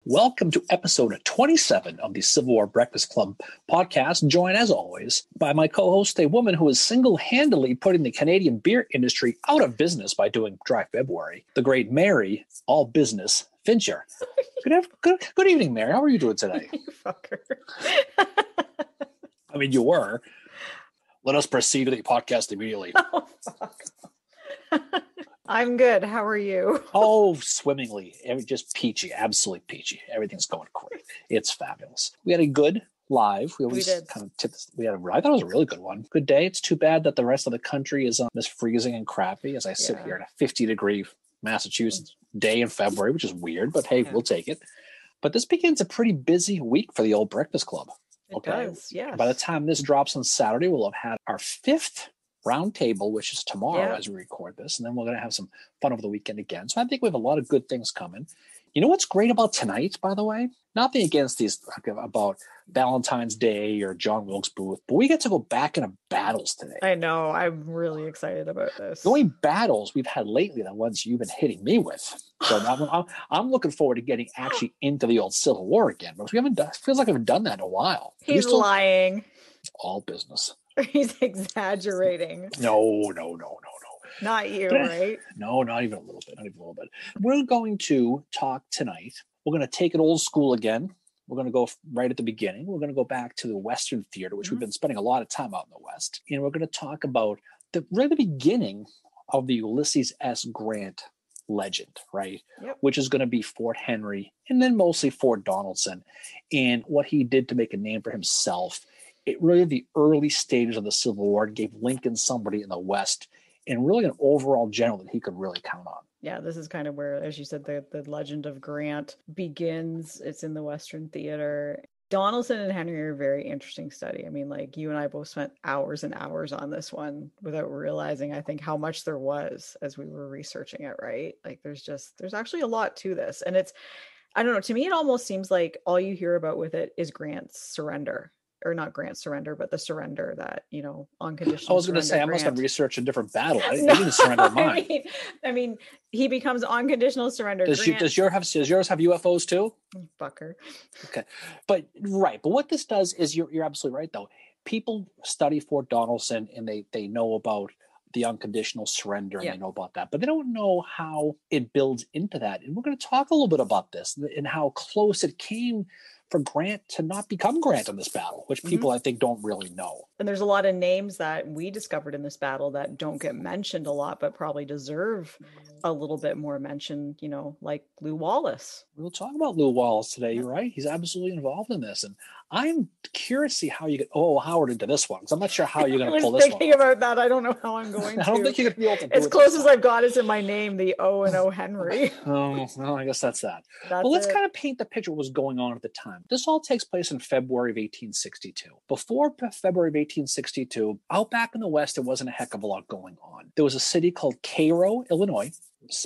Welcome to episode 27 of the Civil War Breakfast Club podcast, joined as always by my co-host, a woman who is single-handedly putting the Canadian beer industry out of business by doing Dry February, the great Mary, all business, Fincher. Good evening, Mary. How are you doing today? You fucker. I mean, you were. Let us proceed with the podcast immediately. Oh, fuck. I'm good. How are you? Oh, swimmingly. Just peachy. Absolutely peachy. Everything's going great. It's fabulous. We had a good live. We did. Kind of tipped. I thought it was a really good one. Good day. It's too bad that the rest of the country is this freezing and crappy as I sit here in a 50-degree Massachusetts day in February, which is weird, but hey, we'll take it. But this begins a pretty busy week for the old Breakfast Club. It does, yes. By the time this drops on Saturday, we'll have had our 5th roundtable, which is tomorrow as we record this, and then we're going to have some fun over the weekend again. So I think we have a lot of good things coming. You know what's great about tonight, by the way? Nothing against these about Valentine's Day or John Wilkes Booth, but we get to go back into battles today. I know. I'm really excited about this. The only battles we've had lately are the ones you've been hitting me with. So I'm looking forward to getting actually into the old Civil War again, because we haven't done. It feels like we haven't done that in a while. He's lying. It's all business. He's exaggerating. No. Not you, right? No, not even a little bit. We're going to talk tonight. We're going to take it old school again. We're going to go right at the beginning. We're going to go back to the Western Theater, which we've been spending a lot of time out in the West. And we're going to talk about the beginning of the Ulysses S. Grant legend, right? Yep. Which is going to be Fort Henry and then mostly Fort Donelson and what he did to make a name for himself. It really, the early stages of the Civil War, gave Lincoln somebody in the West and really an overall general that he could really count on. Yeah, this is kind of where, as you said, the legend of Grant begins. It's in the Western Theater. Donelson and Henry are a very interesting study. I mean, like, you and I both spent hours and hours on this one without realizing, I think, how much there was as we were researching it, right? Like, there's actually a lot to this. And it's, I don't know, to me, it almost seems like all you hear about with it is Grant's surrender. Or not Grant's surrender, but the surrender that, unconditional. I was going to say, Grant. I must have researched a different battle. I didn't surrender mine. I mean, he becomes unconditional surrender. Does yours have UFOs too? Fucker. Okay. But what this does is you're absolutely right, though. People study Fort Donelson and they know about the unconditional surrender and they know about that, but they don't know how it builds into that. And we're going to talk a little bit about this and how close it came for Grant to not become Grant in this battle, which people I think don't really know. And there's a lot of names that we discovered in this battle that don't get mentioned a lot, but probably deserve a little bit more mention, like Lew Wallace. We'll talk about Lew Wallace today. You're right. He's absolutely involved in this. And I'm curious to see how you get Howard into this one, because I'm not sure how you're going to pull this one. I was thinking about that. I don't know how I'm going to. I don't think you're going to be able to do as close as I've got is in my name, the O and O Henry. Oh, well, I guess that's that. Well, let's kind of paint the picture of what was going on at the time. This all takes place in February of 1862. Before February of 1862, out back in the West, there wasn't a heck of a lot going on. There was a city called Cairo, Illinois,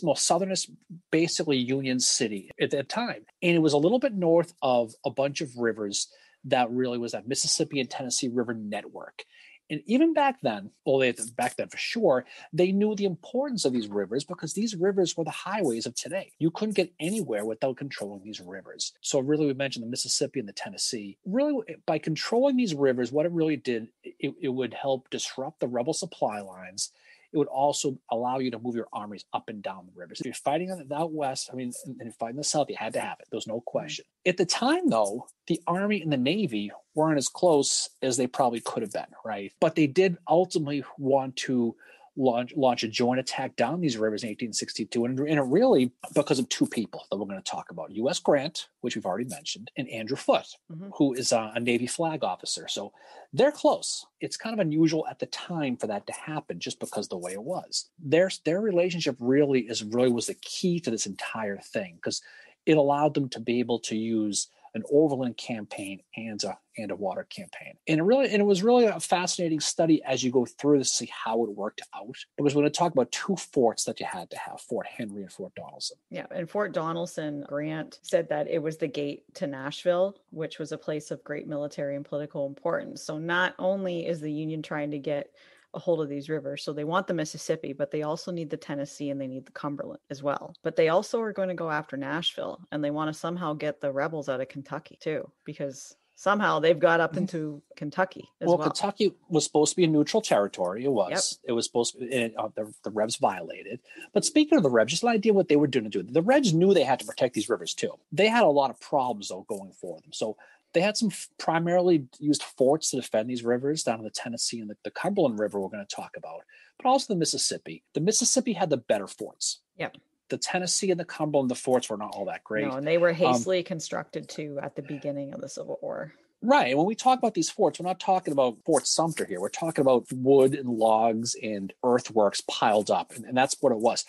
most southernest, basically Union city at that time. And it was a little bit north of a bunch of rivers that really was that Mississippi and Tennessee River network. And even back then, for sure, they knew the importance of these rivers because these rivers were the highways of today. You couldn't get anywhere without controlling these rivers. So really, we mentioned the Mississippi and the Tennessee. Really, by controlling these rivers, what it really did, it would help disrupt the rebel supply lines. It would also allow you to move your armies up and down the rivers. If you're fighting out west, and fighting the south, you had to have it. There's no question. At the time, though, the Army and the Navy weren't as close as they probably could have been, right? But they did ultimately want to launch a joint attack down these rivers in 1862. And it really, because of two people that we're going to talk about, U.S. Grant, which we've already mentioned, and Andrew Foote, who is a Navy flag officer. So they're close. It's kind of unusual at the time for that to happen just because the way it was. Their relationship really was the key to this entire thing because it allowed them to be able to use an overland campaign and a water campaign. And it was really a fascinating study as you go through this to see how it worked out. Because we're going to talk about two forts that you had to have, Fort Henry and Fort Donelson. Yeah, and Fort Donelson, Grant said that it was the gate to Nashville, which was a place of great military and political importance. So not only is the Union trying to get a hold of these rivers. So they want the Mississippi, but they also need the Tennessee and they need the Cumberland as well. But they also are going to go after Nashville, and they want to somehow get the rebels out of Kentucky too, because somehow they've got up into Kentucky as well. Kentucky was supposed to be a neutral territory. It was. Yep. It was supposed to be, the Rebs violated. But speaking of the Rebs, just an idea what they were doing to do. The Rebs knew they had to protect these rivers too. They had a lot of problems, though, going for them. So they had some primarily used forts to defend these rivers down in the Tennessee and the Cumberland River we're going to talk about, but also the Mississippi. The Mississippi had the better forts. Yep. The Tennessee and the Cumberland, the forts were not all that great. No, and they were hastily constructed too at the beginning of the Civil War. Right. And when we talk about these forts, we're not talking about Fort Sumter here. We're talking about wood and logs and earthworks piled up. And that's what it was.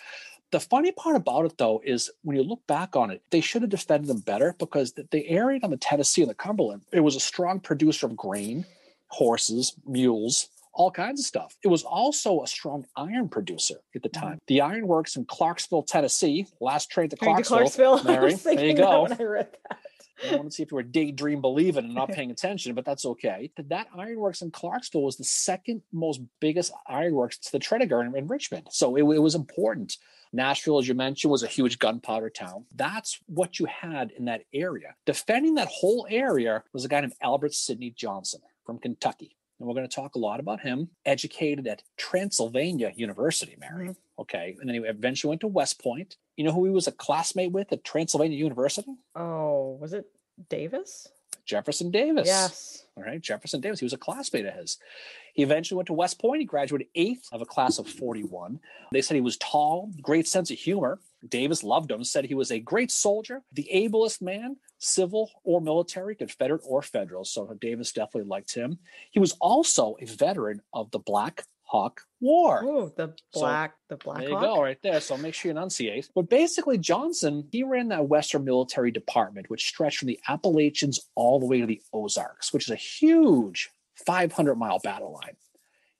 The funny part about it, though, is when you look back on it, they should have defended them better because the area on the Tennessee and the Cumberland, it was a strong producer of grain, horses, mules, all kinds of stuff. It was also a strong iron producer at the time. The ironworks in Clarksville, Tennessee, last train to Clarksville. Mary, there you go. When I read that. I want to see if you were daydream believing and not paying attention, but that's okay. That ironworks in Clarksville was the second most biggest ironworks to the Tredegar in Richmond. So it was important. Nashville, as you mentioned, was a huge gunpowder town. That's what you had in that area. Defending that whole area was a guy named Albert Sidney Johnson from Kentucky. And we're going to talk a lot about him. Educated at Transylvania University, Mary. Mm-hmm. Okay. And then he eventually went to West Point. You know who he was a classmate with at Transylvania University? Oh, was it Davis? Jefferson Davis. Yes. All right. Jefferson Davis. He was a classmate of his. He eventually went to West Point. He graduated 8th of a class of 41. They said he was tall, great sense of humor. Davis loved him, said he was a great soldier, the ablest man, civil or military, Confederate or Federal. So Davis definitely liked him. He was also a veteran of the Black Hawk War. Oh, the Black there Hawk. You go, right there. So make sure you enunciate. But basically, Johnson, he ran that Western Military Department, which stretched from the Appalachians all the way to the Ozarks, which is a huge 500-mile battle line.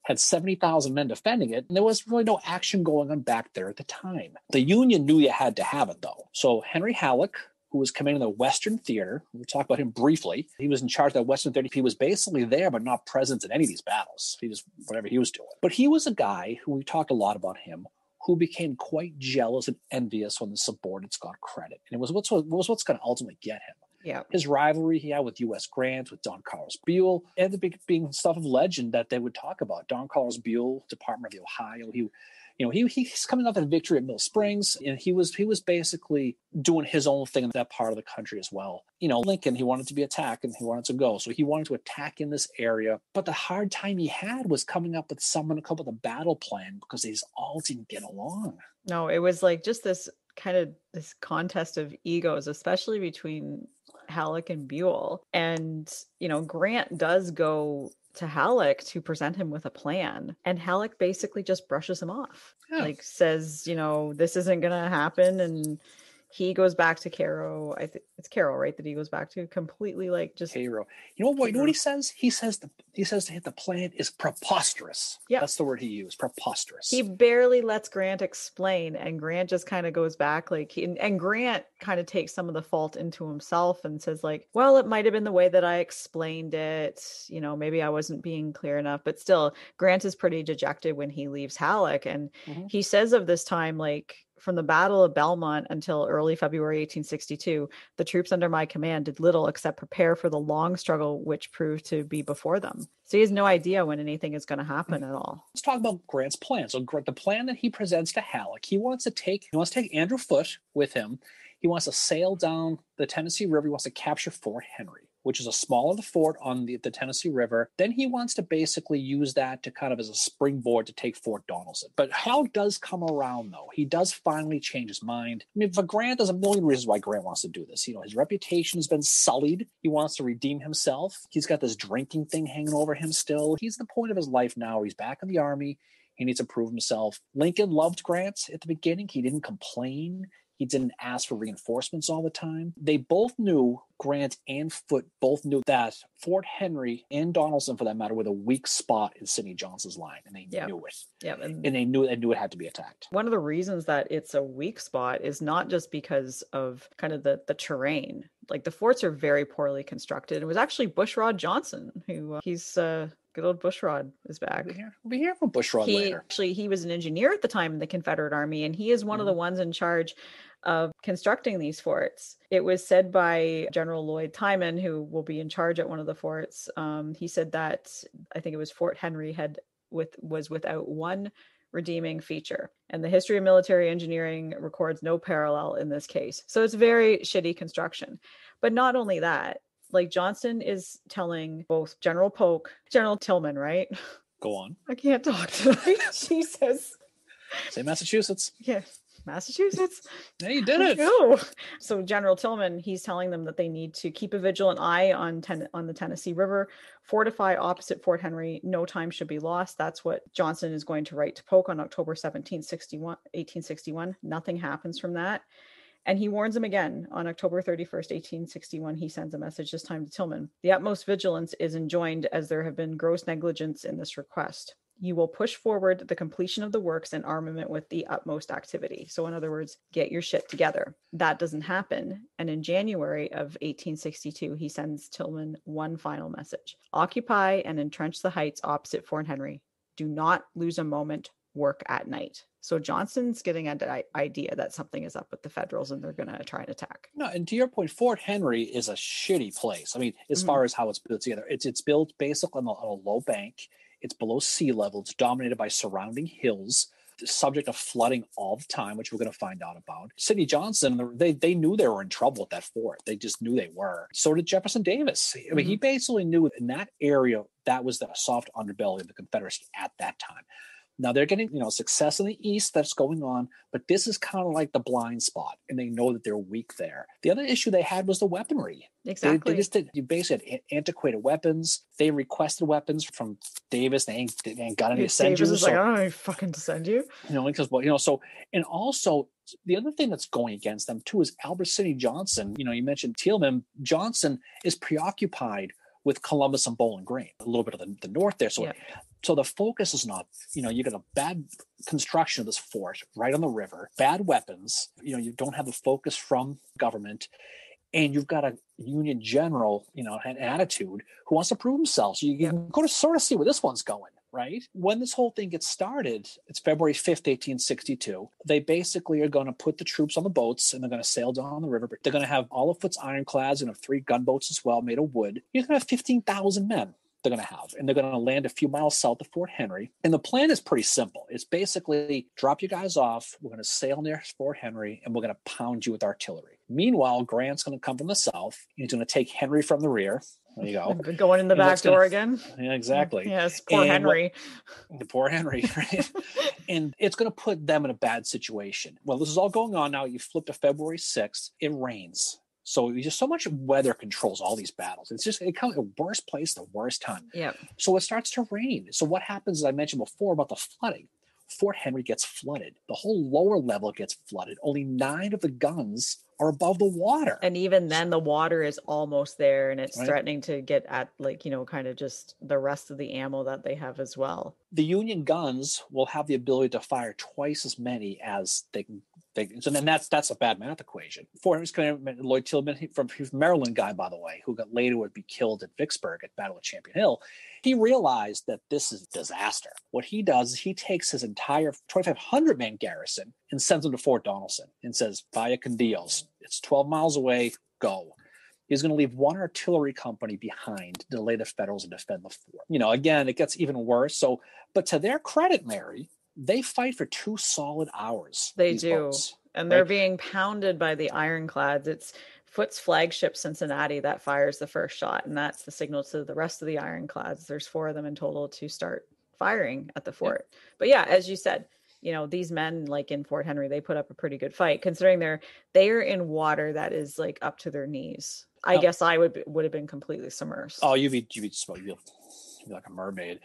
Had 70,000 men defending it, and there was really no action going on back there at the time. The Union knew you had to have it, though. So Henry Halleck, who was commanding the Western Theater, we'll talk about him briefly. He was in charge of that Western Theater. He was basically there, but not present in any of these battles. He just, whatever he was doing. But he was a guy who, we talked a lot about him, who became quite jealous and envious when the subordinates got credit. And it was what's going to ultimately get him. Yeah. His rivalry he had with U.S. Grant, with Don Carlos Buell, and the being stuff of legend that they would talk about. Don Carlos Buell, Department of the Ohio. He's coming off a victory at Mill Springs, and he was basically doing his own thing in that part of the country as well. Lincoln, he wanted to be attacked and he wanted to go, so he wanted to attack in this area. But the hard time he had was coming up with someone to come up with a battle plan because they just all didn't get along. No, it was like just this kind of this contest of egos, especially between Halleck and Buell. And, Grant does go to Halleck to present him with a plan. And Halleck basically just brushes him off. Yeah. Like says, this isn't going to happen. And he goes back to Cairo. I think it's Cairo, right? That he goes back to completely like just Cairo. You know what he says? He says the plan is preposterous. Yeah. That's the word he used. Preposterous. He barely lets Grant explain, and Grant just kind of goes back and Grant kind of takes some of the fault into himself and says like, well, it might have been the way that I explained it. Maybe I wasn't being clear enough, but still Grant is pretty dejected when he leaves Halleck. And he says of this time, like, from the Battle of Belmont until early February 1862, the troops under my command did little except prepare for the long struggle which proved to be before them. So he has no idea when anything is going to happen at all. Let's talk about Grant's plan. So the plan that he presents to Halleck, he wants to take Andrew Foote with him. He wants to sail down the Tennessee River. He wants to capture Fort Henry, which is a smaller fort on the Tennessee River. Then he wants to basically use that to kind of as a springboard to take Fort Donelson. But Halleck does come around, though. He does finally change his mind. I mean, for Grant, there's a million reasons why Grant wants to do this. His reputation has been sullied. He wants to redeem himself. He's got this drinking thing hanging over him still. He's at the point of his life now. He's back in the Army. He needs to prove himself. Lincoln loved Grant at the beginning. He didn't complain. He didn't ask for reinforcements all the time. They both knew, Grant and Foote both knew that Fort Henry and Donelson, for that matter, were the weak spot in Sidney Johnson's line, and they knew it. Yep. And they knew it had to be attacked. One of the reasons that it's a weak spot is not just because of kind of the terrain. Like the forts are very poorly constructed. It was actually Bushrod Johnson who he's good old Bushrod is back. We'll be here for Bushrod later. Actually, he was an engineer at the time in the Confederate Army, and he is one of the ones in charge of constructing these forts. It was said by General Lloyd Timon, who will be in charge at one of the forts. He said that I think it was Fort Henry was without one redeeming feature, and the history of military engineering records no parallel in this case. So it's very shitty construction. But not only that, like Johnson is telling both General Polk, General Tillman, right? Go on. I can't talk tonight. Jesus. Say Massachusetts. Yeah. Massachusetts. Yeah, you did it. No. So General Tillman, he's telling them that they need to keep a vigilant eye on the Tennessee River, fortify opposite Fort Henry. No time should be lost. That's what Johnson is going to write to Polk on October 17th, 1861. Nothing happens from that. And he warns him again on October 31st, 1861. He sends a message this time to Tillman. The utmost vigilance is enjoined as there have been gross negligence in this request. You will push forward the completion of the works and armament with the utmost activity. So in other words, get your shit together. That doesn't happen. And in January of 1862, he sends Tillman one final message. Occupy and entrench the heights opposite Fort Henry. Do not lose a moment. Work at night. So Johnson's getting an idea that something is up with the Federals and they're going to try and attack. No, and to your point, Fort Henry is a shitty place. I mean, as far as how it's built together, it's built basically on a low bank. It's below sea level. It's dominated by surrounding hills, subject to flooding all the time, which we're going to find out about. Sidney Johnson, they knew they were in trouble at that fort. They just knew they were. So did Jefferson Davis. I mean, he basically knew in that area that was the soft underbelly of the Confederacy at that time. Now they're getting, success in the East that's going on, but this is kind of like the blind spot, and they know that they're weak there. The other issue they had was the weaponry. Exactly. They just did. You basically had antiquated weapons. They requested weapons from Davis. They ain't got any to send Davis you. is like, I don't have any fucking to send you. Because so, and also the other thing that's going against them too is Albert Sidney Johnson. You mentioned Tillman. Johnson is preoccupied with Columbus and Bowling Green, a little bit of the north there. So the focus is not, you got a bad construction of this fort right on the river, bad weapons, you don't have the focus from government, and you've got a Union general, an attitude who wants to prove himself. So you can go to sort of see where this one's going, right? When this whole thing gets started, it's February 5th, 1862. They basically are going to put the troops on the boats and they're going to sail down the river. But they're going to have all of Foote's ironclads and have 3 gunboats as well made of wood. You're going to have 15,000 men. They're going to have, and they're going to land a few miles south of Fort Henry. And the plan is pretty simple. It's basically drop you guys off. We're going to sail near Fort Henry, and we're going to pound you with artillery. Meanwhile, Grant's going to come from the south. He's going to take Henry from the rear. There you go. Going in the back door again. Yeah, exactly. Yes, poor Henry. The poor Henry, right? And it's going to put them in a bad situation. Well, this is all going on now. You flip to February 6th. It rains. So just so much weather controls all these battles. It's just it comes the worst place, the worst time. Yeah. So it starts to rain. So what happens, as I mentioned before about the flooding, Fort Henry gets flooded. The whole lower level gets flooded. Only 9 of the guns are above the water. And even then the water is almost there and it's threatening to get at kind of just the rest of the ammo that they have as well. The Union guns will have the ability to fire twice as many as they can. So then that's a bad math equation. Fort Henry's commander, Lloyd Tillman, he's a Maryland guy, by the way, who later would be killed at Vicksburg at Battle of Champion Hill. He realized that this is a disaster. What he does is he takes his entire 2,500-man garrison and sends them to Fort Donelson and says, vaya con Dios, it's 12 miles away, go. He's going to leave 1 artillery company behind to delay the Federals and defend the fort. Again, it gets even worse. But to their credit, Mary, they fight for 2 solid hours. They do. Boats, and they're being pounded by the ironclads. It's Foote's flagship Cincinnati that fires the first shot. And that's the signal to the rest of the ironclads. There's 4 of them in total to start firing at the fort. Yeah. But yeah, as you said, these men like in Fort Henry, they put up a pretty good fight considering they're in water that is like up to their knees. I guess I would have been completely submersed. Oh, you'd be like a mermaid.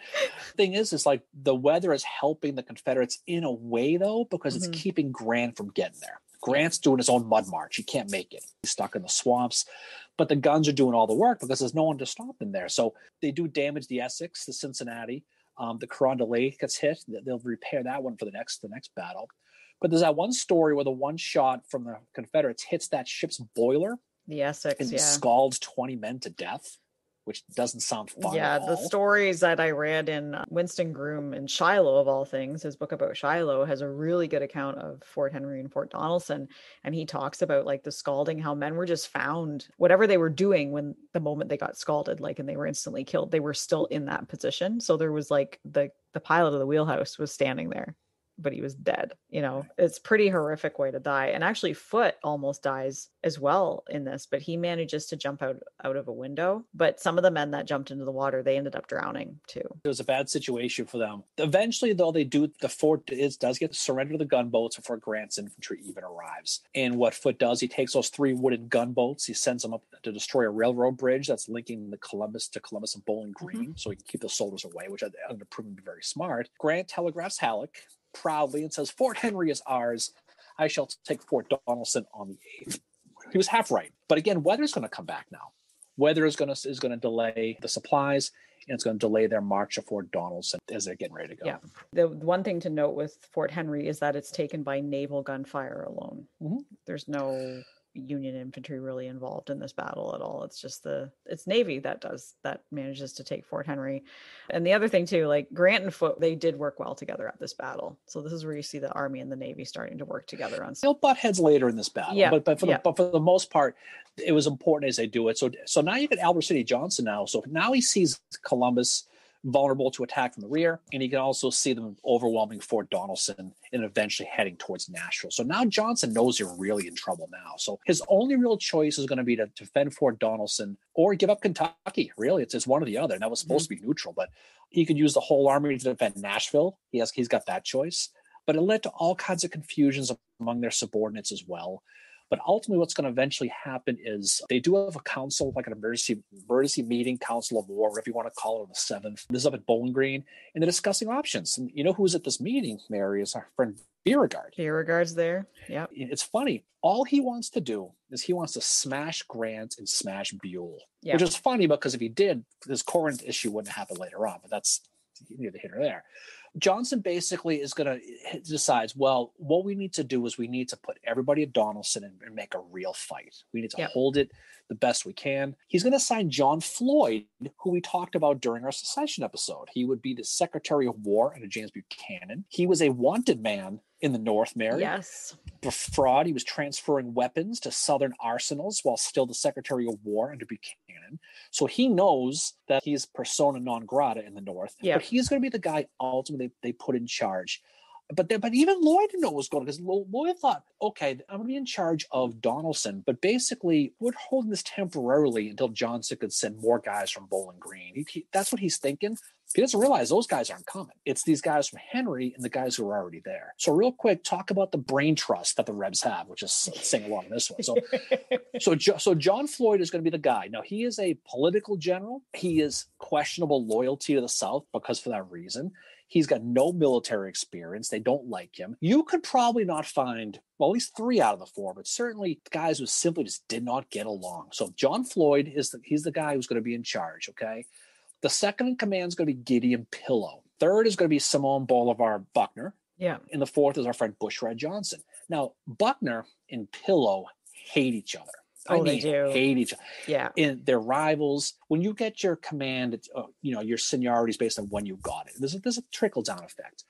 Thing is like the weather is helping the Confederates in a way though, because it's keeping Grant from getting there. Grant's doing his own mud march. He can't make it. He's stuck in the swamps, but the guns are doing all the work because there's no one to stop them there. So they do damage the Essex, the Cincinnati, the Carondelet gets hit. They'll repair that one for the next battle. But there's that one story where the one shot from the Confederates hits that ship's boiler. The Essex, and yeah. scalds 20 men to death, which doesn't sound fun Yeah, at all. the stories that I read in Winston Groom and Shiloh, of all things, his book about Shiloh has a really good account of Fort Henry and Fort Donelson. And he talks about like the scalding, how men were just found, whatever they were doing when the moment they got scalded, like, and they were instantly killed, they were still in that position. So there was like the pilot of the wheelhouse was standing there, but he was dead. It's pretty horrific way to die. And actually Foote almost dies as well in this, but he manages to jump out of a window. But some of the men that jumped into the water, they ended up drowning too. It was a bad situation for them. Eventually, though, the fort does get surrendered to the gunboats before Grant's infantry even arrives. And what Foote does, he takes those 3 wooden gunboats, he sends them up to destroy a railroad bridge that's linking the Columbus and Bowling Green, so he can keep the soldiers away, which ended up proving to be very smart. Grant telegraphs Halleck proudly and says, "Fort Henry is ours. I shall take Fort Donelson on the 8th. He was half right. But again, weather's going to come back now. Weather is going to delay the supplies, and it's going to delay their march to Fort Donelson as they're getting ready to go. Yeah. The one thing to note with Fort Henry is that it's taken by naval gunfire alone. Mm-hmm. There's no Union infantry really involved in this battle at all. It's just it's Navy that manages to take Fort Henry. And the other thing too, like Grant and Foote, they did work well together at this battle. So this is where you see the Army and the Navy starting to work together on. They'll butt heads later in this battle, yeah. but for the most part, it was important as they do it. So now you get Albert City Johnson now. So now he sees Columbus vulnerable to attack from the rear, and you can also see them overwhelming Fort Donelson and eventually heading towards Nashville. So now Johnson knows you're really in trouble now. So his only real choice is going to be to defend Fort Donelson or give up Kentucky. Really, it's one or the other. And that was supposed to be neutral, but he could use the whole army to defend Nashville. He's got that choice. But it led to all kinds of confusions among their subordinates as well. But ultimately, what's going to eventually happen is they do have a council, like an emergency meeting, council of war, whatever you want to call it, on the 7th. This is up at Bowling Green, and they're discussing options. And you know who was at this meeting, Mary, is our friend Beauregard. Beauregard's there, yeah. It's funny. All he wants to do is he wants to smash Grant and smash Buell, yep. Which is funny because if he did, this Corinth issue wouldn't happen later on, but that's neither here nor there. Johnson basically is going to decide, well, what we need to do is we need to put everybody at Donelson and make a real fight. We need to hold it the best we can. He's going to assign John Floyd, who we talked about during our secession episode. He would be the Secretary of War under James Buchanan. He was a wanted man in the North, Mary. Yes. For fraud, he was transferring weapons to Southern arsenals while still the Secretary of War under Buchanan. So he knows that he's persona non grata in the North. Yep. But he's going to be the guy ultimately they put in charge. But even Lloyd didn't know what was going on, because Lloyd thought, okay, I'm going to be in charge of Donelson, but basically we're holding this temporarily until Johnson could send more guys from Bowling Green. That's what he's thinking. He doesn't realize those guys aren't coming. It's these guys from Henry and the guys who are already there. So real quick, talk about the brain trust that the Rebs have, which is sing along in this one. So John Floyd is going to be the guy. Now, he is a political general. He is questionable loyalty to the South because for that reason. He's got no military experience. They don't like him. You could probably not find, well, at least 3 out of the 4, but certainly guys who simply just did not get along. So John Floyd he's the guy who's going to be in charge, okay? The second in command is going to be Gideon Pillow. Third is going to be Simon Bolivar Buckner. Yeah. And the fourth is our friend Bushrod Johnson. Now, Buckner and Pillow hate each other. They do. Hate each other. Yeah. And they're rivals. When you get your command, it's, your seniority is based on when you got it. There's a trickle-down effect.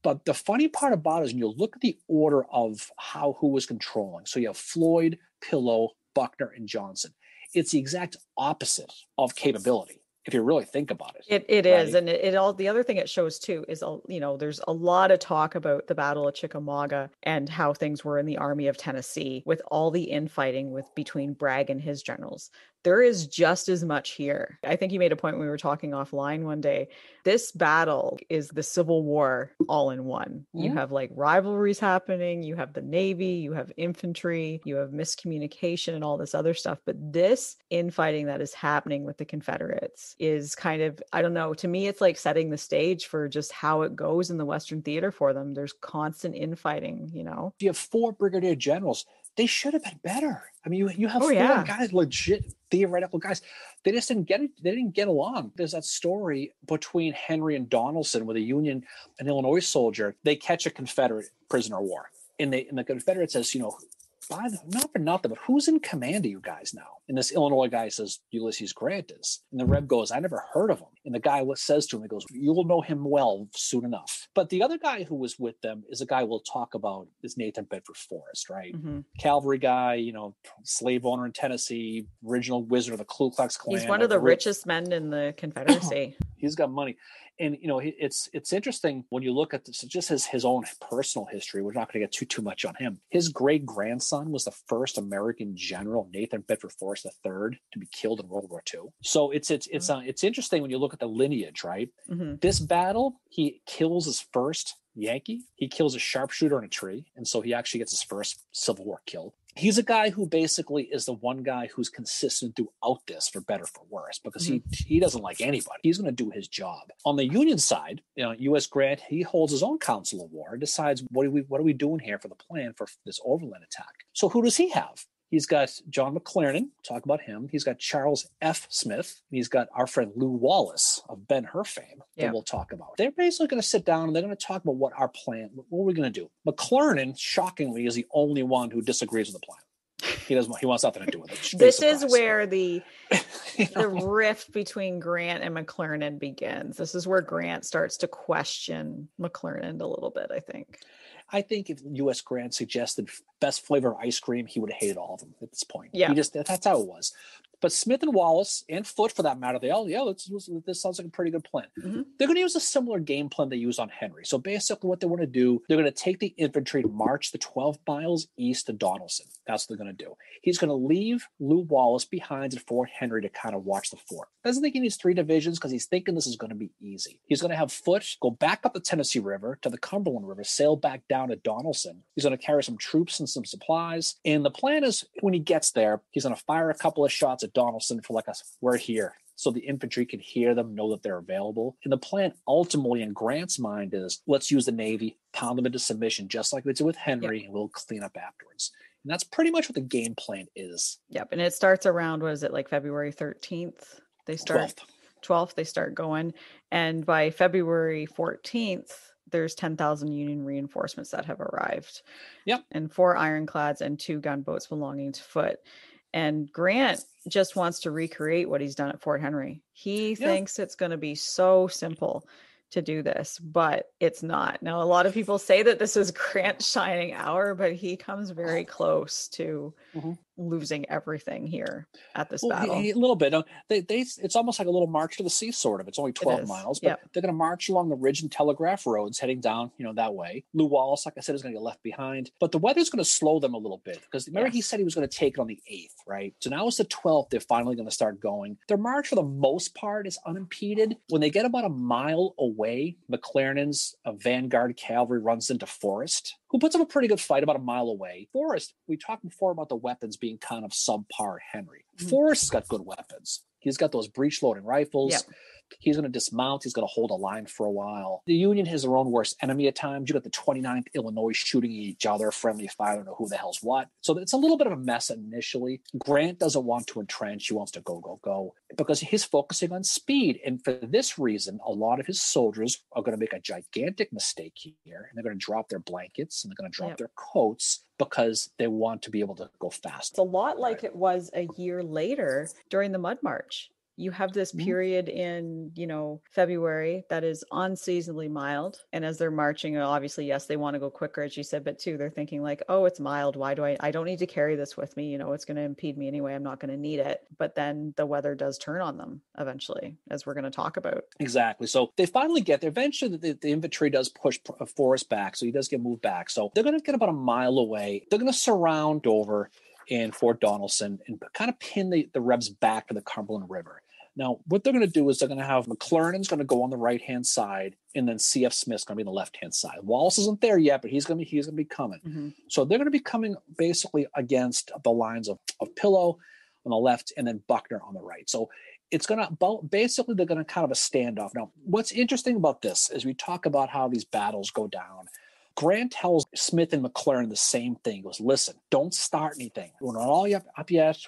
But the funny part about it is when you look at the order of who was controlling. So you have Floyd, Pillow, Buckner, and Johnson. It's the exact opposite of capability, if you really think about it. It is. And it all, the other thing it shows too is, there's a lot of talk about the Battle of Chickamauga and how things were in the Army of Tennessee with all the infighting between Bragg and his generals. There is just as much here. I think you made a point when we were talking offline one day. This battle is the Civil War all in one. Mm-hmm. You have like rivalries happening. You have the Navy, you have infantry, you have miscommunication and all this other stuff. But this infighting that is happening with the Confederates is kind of, I don't know, to me, it's like setting the stage for just how it goes in the Western theater for them. There's constant infighting, You have 4 brigadier generals. They should have been better. I mean, you have 4 guys, legit theoretical guys. They just didn't get it. They didn't get along. There's that story between Henry and Donelson with a Union and Illinois soldier. They catch a Confederate prisoner of war. And the Confederate says, not for nothing, but who's in command of you guys now? And this Illinois guy says, Ulysses Grant is. And the Reb goes, I never heard of him. And the guy says to him, he goes, you will know him well soon enough. But the other guy who was with them is a guy we'll talk about, is Nathan Bedford Forrest, right? Mm-hmm. Cavalry guy, slave owner in Tennessee, original wizard of the Ku Klux Klan. He's one of the richest men in the Confederacy. He's got money. And, it's interesting when you look at this, just his own personal history. We're not going to get too much on him. His great-grandson was the first American general, Nathan Bedford Forrest III, to be killed in World War II. So it's interesting when you look at the lineage, right? Mm-hmm. This battle, he kills his first Yankee. He kills a sharpshooter in a tree. And so he actually gets his first Civil War kill. He's a guy who basically is the one guy who's consistent throughout this, for better, for worse, because he doesn't like anybody. He's going to do his job. On the Union side, U.S. Grant, he holds his own council of war and decides what are we doing here for the plan for this overland attack. So who does he have? He's got John McClernand, talk about him. He's got Charles F. Smith. He's got our friend Lew Wallace of Ben-Hur fame that we'll talk about. They're basically going to sit down and they're going to talk about what our plan, what we're going to do. McClernand, shockingly, is the only one who disagrees with the plan. He wants nothing to do with it. This is where the rift between Grant and McClernand begins. This is where Grant starts to question McClernand a little bit, I think. I think if U.S. Grant suggested best flavor of ice cream, he would have hated all of them at this point. Yeah. That's how it was. But Smith and Wallace, and Foote for that matter, this sounds like a pretty good plan. Mm-hmm. They're going to use a similar game plan they use on Henry. So basically what they want to do, they're going to take the infantry to march the 12 miles east of Donelson. That's what they're going to do. He's going to leave Lew Wallace behind at Fort Henry to kind of watch the fort. Doesn't think he needs 3 divisions because he's thinking this is going to be easy. He's going to have Foote go back up the Tennessee River to the Cumberland River, sail back down to Donelson. He's going to carry some troops and some supplies. And the plan is when he gets there, he's going to fire a couple of shots at Donelson for we're here. So the infantry can hear them, know that they're available. And the plan ultimately in Grant's mind is let's use the Navy, pound them into submission, just like we did with Henry, and we'll clean up afterwards. And that's pretty much what the game plan is. Yep. And it starts around, February 13th? They start 12th, they start going. And by February 14th, there's 10,000 Union reinforcements that have arrived. Yep. And 4 ironclads and 2 gunboats belonging to Foote. And Grant just wants to recreate what he's done at Fort Henry. He thinks it's going to be so simple to do this, but it's not. Now, a lot of people say that this is Grant's shining hour, but he comes very close to losing everything here at this battle. A little bit. It's almost like a little march to the sea, sort of. It's only 12 miles, but they're going to march along the Ridge and Telegraph roads heading down, that way. Lew Wallace, like I said, is going to get left behind, but the weather's going to slow them a little bit because remember he said he was going to take it on the 8th, right? So now it's the 12th. They're finally going to start going. Their march for the most part is unimpeded. When they get about a mile away, McClernand's vanguard cavalry runs into Forrest, who puts up a pretty good fight about a mile away. Forrest, we talked before about the weapons being kind of subpar Henry. Forrest's got good weapons. He's got those breech-loading rifles. Yep. He's going to dismount. He's going to hold a line for a while. The Union has their own worst enemy at times. You got the 29th Illinois shooting each other, friendly fire. I don't know who the hell's what. So it's a little bit of a mess initially. Grant doesn't want to entrench. He wants to go, because he's focusing on speed. And for this reason, a lot of his soldiers are going to make a gigantic mistake here. And they're going to drop their blankets and they're going to drop their coats because they want to be able to go fast. It's a lot like it was a year later during the Mud March. You have this period in, February that is unseasonably mild. And as they're marching, obviously, yes, they want to go quicker, as you said, but too, they're thinking like, oh, it's mild. Why do I don't need to carry this with me. It's going to impede me anyway. I'm not going to need it. But then the weather does turn on them eventually, as we're going to talk about. Exactly. So they finally get there. Eventually, the infantry does push Forrest back. So he does get moved back. So they're going to get about a mile away. They're going to surround Dover in Fort Donelson and kind of pin the Rebs back to the Cumberland River. Now, what they're going to do is they're going to have McClernand's going to go on the right-hand side, and then C.F. Smith's going to be on the left-hand side. Wallace isn't there yet, but he's going to be coming. Mm-hmm. So they're going to be coming basically against the lines of Pillow on the left and then Buckner on the right. So it's going to basically they're going to kind of a standoff. Now, what's interesting about this is we talk about how these battles go down. Grant tells Smith and McClernand the same thing. He goes, listen, don't start anything. We're not all up yet.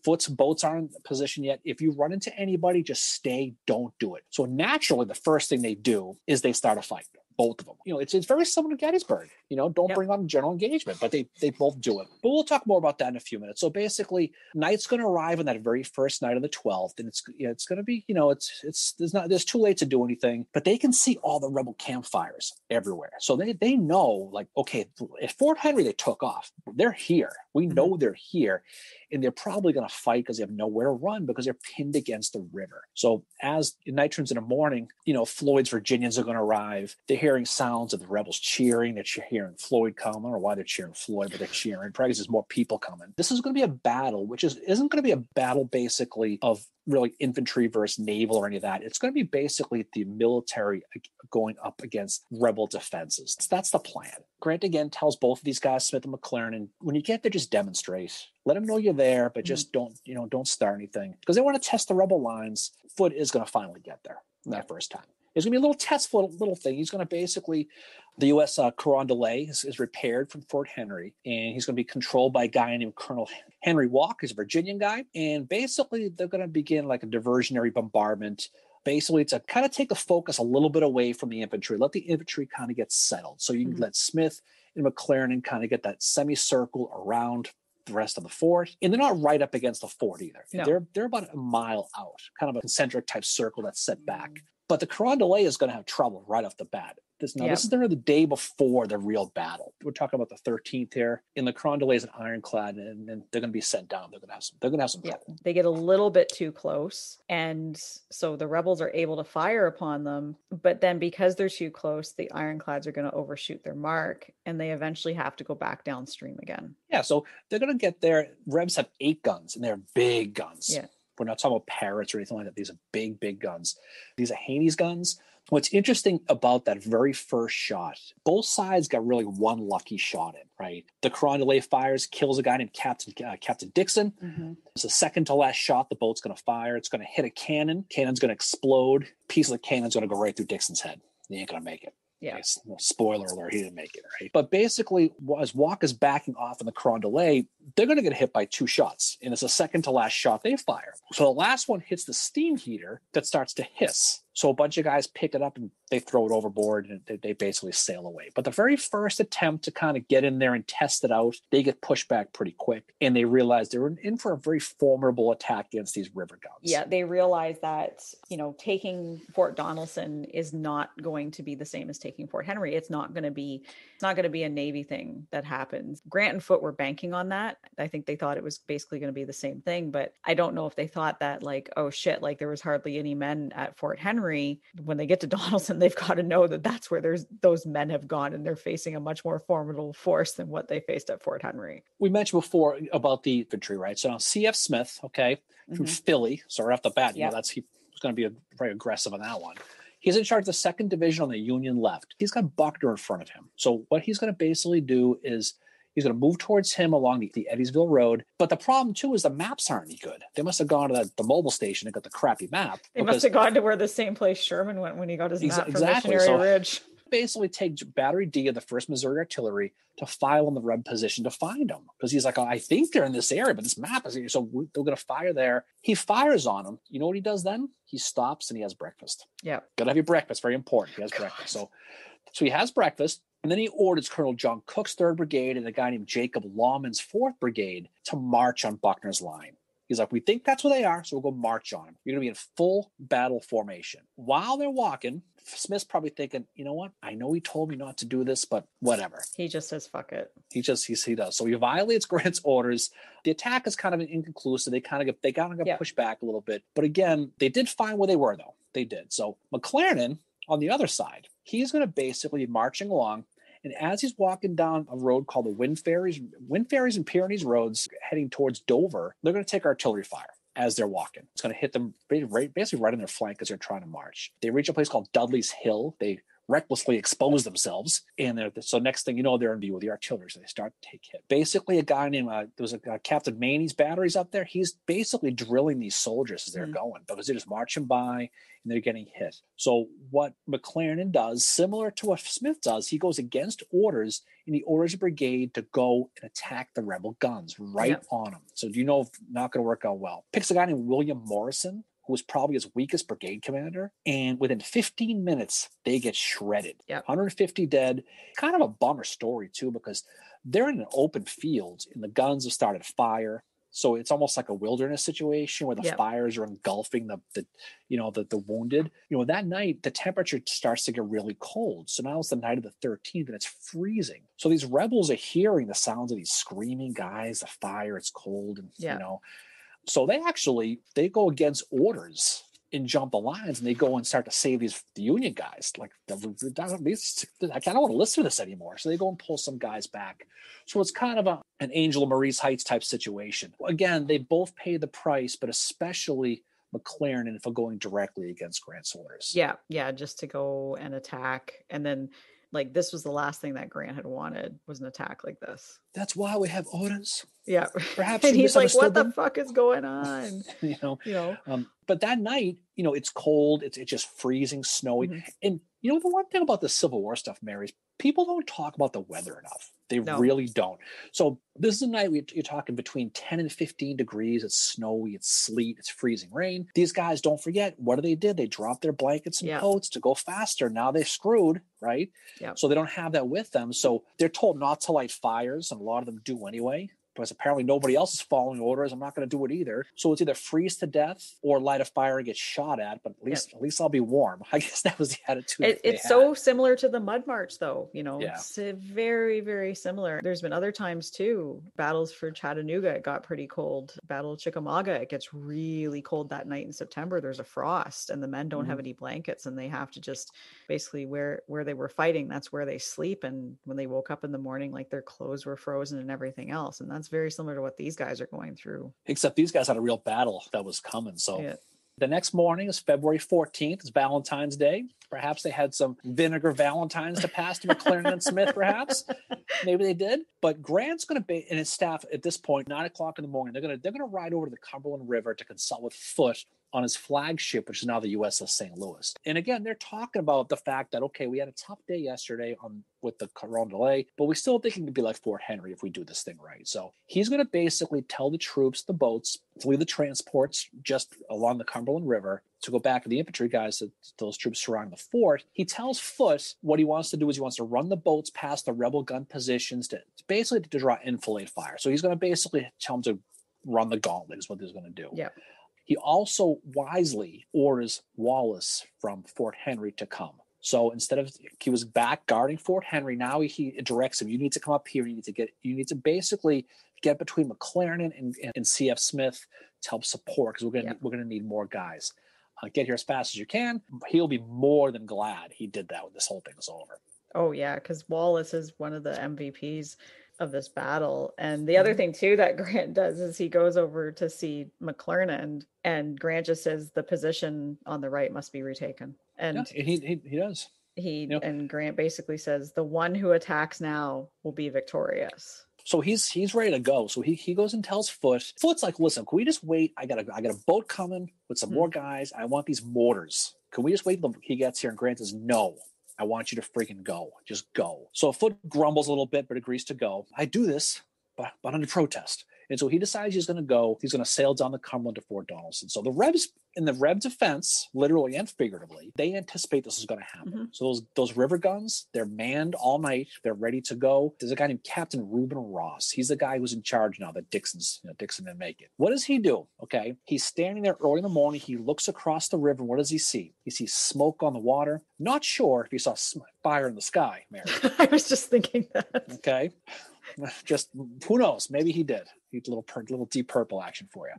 Foote's boats aren't in position yet. If you run into anybody, just stay, don't do it. So naturally, the first thing they do is they start a fight. both of them. It's very similar to Gettysburg. Don't bring on general engagement, but they both do it. But we'll talk more about that in a few minutes. So basically, night's going to arrive on that very first night of the 12th, and it's going to be, there's too late to do anything, but they can see all the rebel campfires everywhere. So they know, like, okay, at Fort Henry they took off. They're here. We know they're here, and they're probably going to fight because they have nowhere to run because they're pinned against the river. So as night turns in the morning, Floyd's Virginians are going to arrive. They're hearing sounds of the rebels cheering. They're hearing Floyd come. I don't know why they're cheering Floyd, but they're cheering. Probably because there's more people coming. This is going to be a battle, which isn't going to be a battle basically of really infantry versus naval or any of that. It's going to be basically the military going up against rebel defenses. That's the plan. Grant again tells both of these guys, Smith and McClernand, when you get there, just demonstrate. Let them know you're there, but just don't start anything because they want to test the rebel lines. Foote is going to finally get there that first time. There's going to be a little test for a little thing. He's going to basically, the U.S. Carondelet is repaired from Fort Henry, and he's going to be controlled by a guy named Colonel Henry Walker. He's a Virginian guy. And basically, they're going to begin like a diversionary bombardment, basically to kind of take the focus a little bit away from the infantry, let the infantry kind of get settled. So you can let Smith and McClernand kind of get that semicircle around the rest of the fort. And they're not right up against the fort either. No. They're about a mile out, kind of a concentric type circle that's set back. But the Carondelet is going to have trouble right off the bat. This is the day before the real battle. We're talking about the 13th here, and the Carondelet is an ironclad, and they're going to be sent down. They're going to have some trouble. They get a little bit too close, and so the rebels are able to fire upon them. But then, because they're too close, the ironclads are going to overshoot their mark, and they eventually have to go back downstream again. Yeah, so they're going to get there. Rebs have 8 guns, and they're big guns. Yeah. We're not talking about Parrots or anything like that. These are big, big guns. These are Haney's guns. What's interesting about that very first shot, both sides got really one lucky shot in, right? The Carondelet fires, kills a guy named Captain Dixon. It's the second to last shot the boat's going to fire. It's going to hit a cannon. Cannon's going to explode. A piece of the cannon's going to go right through Dixon's head. He ain't going to make it. Yeah. Spoiler alert, he didn't make it, right? But basically, as Walker's backing off in the Carondelet, they're going to get hit by 2 shots, and it's the second to last shot they fire. So the last one hits the steam heater that starts to hiss. So a bunch of guys pick it up and they throw it overboard and they basically sail away. But the very first attempt to kind of get in there and test it out, they get pushed back pretty quick. And they realize they're in for a very formidable attack against these river guns. Yeah, they realize that, taking Fort Donelson is not going to be the same as taking Fort Henry. It's not going to be a Navy thing that happens. Grant and Foote were banking on that. I think they thought it was basically going to be the same thing, but I don't know if they thought that like, oh shit, like there was hardly any men at Fort Henry. When they get to Donelson, they've got to know that that's where those men have gone, and they're facing a much more formidable force than what they faced at Fort Henry. We mentioned before about the infantry, right? So C.F. Smith, from Philly, so right off the bat, he was going to be very aggressive on that one. He's in charge of the 2nd Division on the Union left. He's got Buckner in front of him. So what he's going to basically do is he's going to move towards him along the Eddiesville Road. But the problem, too, is the maps aren't any good. They must have gone to the mobile station and got the crappy map. They must have gone to where the same place Sherman went when he got his map from Missionary Ridge. Basically take Battery D of the 1st Missouri Artillery to file on the Reb position to find them. Because he's like, I think they're in this area, but this map is here. So they're going to fire there. He fires on them. You know what he does then? He stops and he has breakfast. Yeah. Got to have your breakfast. Very important. He has breakfast. So he has breakfast. And then he orders Colonel John Cook's 3rd Brigade and a guy named Jacob Lawman's 4th Brigade to march on Buckner's line. He's like, we think that's where they are, so we'll go march on them. You're going to be in full battle formation. While they're walking, Smith's probably thinking, you know what? I know he told me not to do this, but whatever. He just says, fuck it. He does. So he violates Grant's orders. The attack is kind of inconclusive. They kind of get pushed back a little bit. But again, they did find where they were, though. They did. So McClernand, on the other side, he's going to basically be marching along. And as he's walking down a road called the Wind Ferries and Pyrenees roads heading towards Dover, they're going to take artillery fire as they're walking. It's going to hit them basically right in their flank as they're trying to march. They reach a place called Dudley's Hill. They recklessly expose themselves. And so next thing you know, they're in view with the artillery. So they start to take hit. Basically, a guy named, there was a Captain Maney's batteries up there. He's basically drilling these soldiers as they're going because they're just marching by and they're getting hit. So what McClernand does, similar to what Smith does, he goes against orders and he orders a brigade to go and attack the rebel guns on them. So do you know, not going to work out well. Picks a guy named William Morrison, who was probably his weakest brigade commander. And within 15 minutes, they get shredded. Yep. 150 dead. Kind of a bummer story, too, because they're in an open field and the guns have started fire. So it's almost like a wilderness situation where the fires are engulfing the wounded. That night, the temperature starts to get really cold. So now it's the night of the 13th and it's freezing. So these rebels are hearing the sounds of these screaming guys, the fire, it's cold. And, so they go against orders and jump the lines, and they go and start to save the Union guys. Like, I don't want to listen to this anymore. So they go and pull some guys back. So it's kind of an Angel of Marie's Heights type situation. Again, they both pay the price, but especially McClernand for going directly against Grant's orders. Yeah, just to go and attack. And then, like, this was the last thing that Grant had wanted, was an attack like this. That's why we have orders. Yeah. Perhaps and he's like, what the fuck is going on? But that night, it's cold. It's just freezing, snowy. Mm-hmm. And the one thing about the Civil War stuff, Mary, is people don't talk about the weather enough. They really don't. So this is a night you're talking between 10 and 15 degrees. It's snowy, it's sleet, it's freezing rain. These guys, don't forget, what did? They dropped their blankets and coats to go faster. Now they're screwed, right? Yeah. So they don't have that with them. So they're told not to light fires, and a lot of them do anyway. Because apparently nobody else is following orders. I'm not going to do it either. So it's either freeze to death or light a fire and get shot at. But at least I'll be warm. I guess that was the attitude. It's so similar to the Mud March, though. It's very, very similar. There's been other times too. Battles for Chattanooga, it got pretty cold. Battle of Chickamauga, it gets really cold that night in September. There's a frost, and the men don't have any blankets, and they have to just basically where they were fighting, that's where they sleep. And when they woke up in the morning, like, their clothes were frozen and everything else. And that's very similar to what these guys are going through. Except these guys had a real battle that was coming. So the next morning is February 14th. It's Valentine's Day. Perhaps they had some vinegar Valentines to pass to McClernand and Smith, perhaps. Maybe they did. But Grant's going to be, and his staff at this point, 9 o'clock in the morning, they're going to ride over to the Cumberland River to consult with Foote on his flagship, which is now the USS St. Louis. And again, they're talking about the fact that, okay, we had a tough day yesterday with the corona delay, but we still think it could be like Fort Henry if we do this thing right. So he's going to basically tell the troops, the boats, to leave the transports just along the Cumberland River to go back to the infantry guys, to those troops surrounding the fort. He tells Foote what he wants to do is he wants to run the boats past the rebel gun positions to draw enfilade fire. So he's going to basically tell them to run the gauntlet is what he's going to do. Yeah. He also wisely orders Wallace from Fort Henry to come. So instead of, he was back guarding Fort Henry, now he directs him, you need to come up here, you need to basically get between McClernand and C.F. Smith to help support, because we're going to need more guys. Get here as fast as you can. He'll be more than glad he did that when this whole thing is over. Oh, yeah, because Wallace is one of the MVPs of this battle. And the other thing, too, that Grant does is he goes over to see McClernand, and Grant just says the position on the right must be retaken. And he does. And Grant basically says the one who attacks now will be victorious. So he's ready to go. So he goes and tells Foote. Foote's like, listen, can we just wait? I got a boat coming with some more guys. I want these mortars. Can we just wait till he gets here? And Grant says, no, I want you to freaking go. Just go. So Foote grumbles a little bit, but agrees to go. I do this, but under protest. And so he decides he's going to go. He's going to sail down the Cumberland to Fort Donelson. So the Rebs, in the Reb defense, literally and figuratively, they anticipate this is going to happen. Mm-hmm. So those river guns, they're manned all night. They're ready to go. There's a guy named Captain Reuben Ross. He's the guy who's in charge now that Dixon didn't make it. What does he do? Okay, he's standing there early in the morning. He looks across the river. What does he see? He sees smoke on the water. Not sure if he saw fire in the sky, Mary. I was just thinking that. Okay. Just who knows? Maybe he did. He's a little Deep Purple action for you.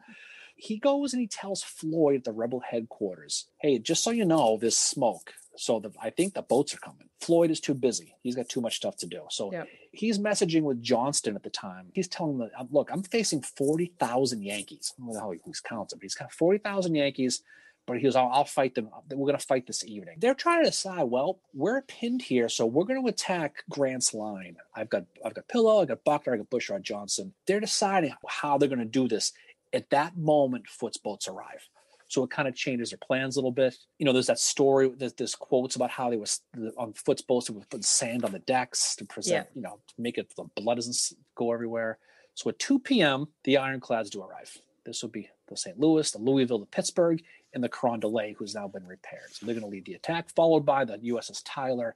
He goes and he tells Floyd at the rebel headquarters, hey, just so you know, there's smoke. So I think the boats are coming. Floyd is too busy. He's got too much stuff to do. So he's messaging with Johnston at the time. He's telling him, look, I'm facing 40,000 Yankees. I don't know how he's counting, but he's got 40,000 Yankees. But he goes, I'll fight them. We're going to fight this evening. They're trying to decide, well, we're pinned here, so we're going to attack Grant's line. I've got Pillow, I've got Buckner, I've got Bushrod Johnson. They're deciding how they're going to do this. At that moment, Foote's boats arrive. So it kind of changes their plans a little bit. There's that story, there's quotes about how they was on Foote's boats, they would put sand on the decks to present, to make it, the blood doesn't go everywhere. So at 2 p.m., the ironclads do arrive. This will be the St. Louis, the Louisville, the Pittsburgh, and the Carondelet, who's now been repaired. So they're going to lead the attack, followed by the USS Tyler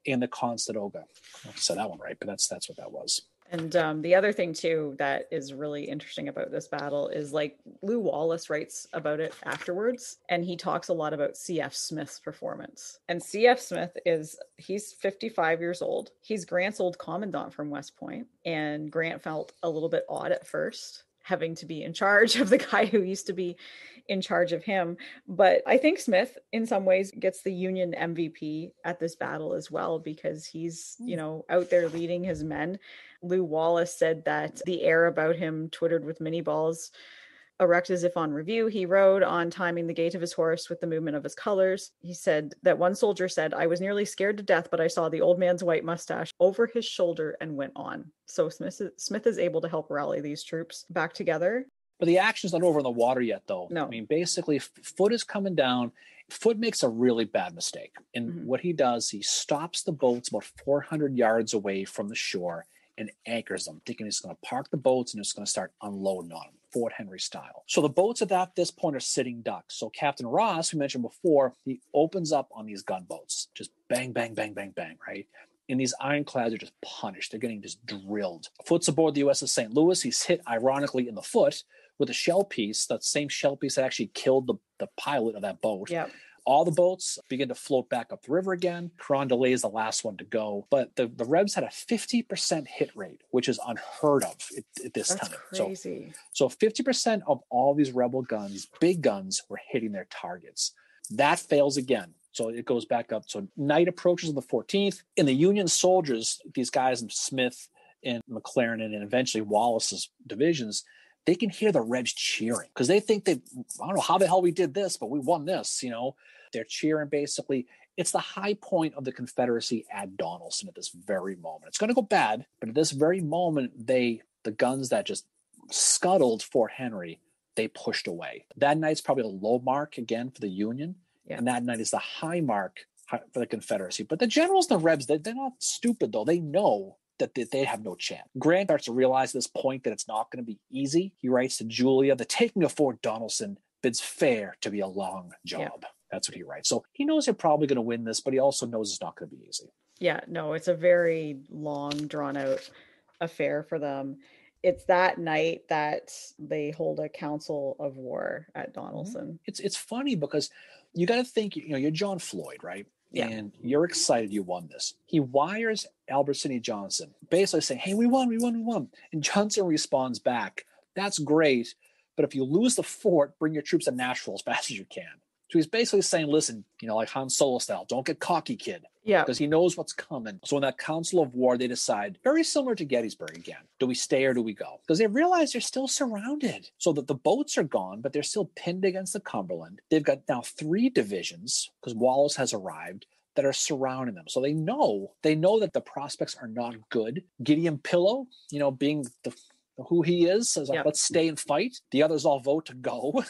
and the Conestoga. I don't say that one right, but that's what that was. And the other thing too that is really interesting about this battle is like Lew Wallace writes about it afterwards, and he talks a lot about C.F. Smith's performance. And C.F. Smith he's 55 years old. He's Grant's old commandant from West Point, and Grant felt a little bit odd at first, having to be in charge of the guy who used to be in charge of him. But I think Smith, in some ways, gets the Union MVP at this battle as well, because he's, out there leading his men. Lew Wallace said that the air about him twittered with mini balls. Erect as if on review, he rode on, timing the gait of his horse with the movement of his colors. He said that one soldier said, "I was nearly scared to death, but I saw the old man's white mustache over his shoulder and went on." So Smith is able to help rally these troops back together. But the action's not over in the water yet, though. No. I mean, basically, Foote is coming down. Foote makes a really bad mistake. And what he does, he stops the boats about 400 yards away from the shore and anchors them, thinking he's going to park the boats and just going to start unloading on them, Fort Henry style. So the boats at this point are sitting ducks. So Captain Ross, who mentioned before, he opens up on these gunboats, just bang, bang, bang, bang, bang, right? And these ironclads are just punished. They're getting just drilled. Foote's aboard the USS St. Louis. He's hit, ironically, in the foot with a shell piece, that same shell piece that actually killed the pilot of that boat. Yep. All the boats begin to float back up the river again. Carondelet is the last one to go. But the Rebs had a 50% hit rate, which is unheard of at this time. That's crazy. So 50% of all these Rebel guns, big guns, were hitting their targets. That fails again. So it goes back up. So night approaches on the 14th. And the Union soldiers, these guys in Smith and McLaren and eventually Wallace's divisions, they can hear the Rebs cheering because they think I don't know how the hell we did this, but we won this, They're cheering basically. It's the high point of the Confederacy at Donelson at this very moment. It's going to go bad, but at this very moment, the guns that just scuttled Fort Henry, they pushed away. That night's probably a low mark again for the Union, and that night is the high mark for the Confederacy. But the generals and the Rebs, they're not stupid, though. They know that they have no chance. Grant starts to realize at this point that it's not going to be easy. He writes to Julia, "The taking of Fort Donelson bids fair to be a long job." Yeah. That's what he writes. So he knows they're probably going to win this, but he also knows it's not going to be easy. Yeah, no, it's a very long, drawn-out affair for them. It's that night that they hold a council of war at Donelson. It's funny because you got to think, you're John Floyd, right? Yeah. And you're excited you won this. He wires Albert Sidney Johnson, basically saying, "Hey, we won. And Johnson responds back, "That's great, but if you lose the fort, bring your troops to Nashville as fast as you can." So he's basically saying, listen, like Han Solo style, don't get cocky, kid. Yeah. Because he knows what's coming. So in that council of war, they decide, very similar to Gettysburg again, do we stay or do we go? Because they realize they're still surrounded. So that the boats are gone, but they're still pinned against the Cumberland. They've got now 3 divisions, because Wallace has arrived, that are surrounding them. So they know that the prospects are not good. Gideon Pillow, being who he is, says, let's stay and fight. The others all vote to go,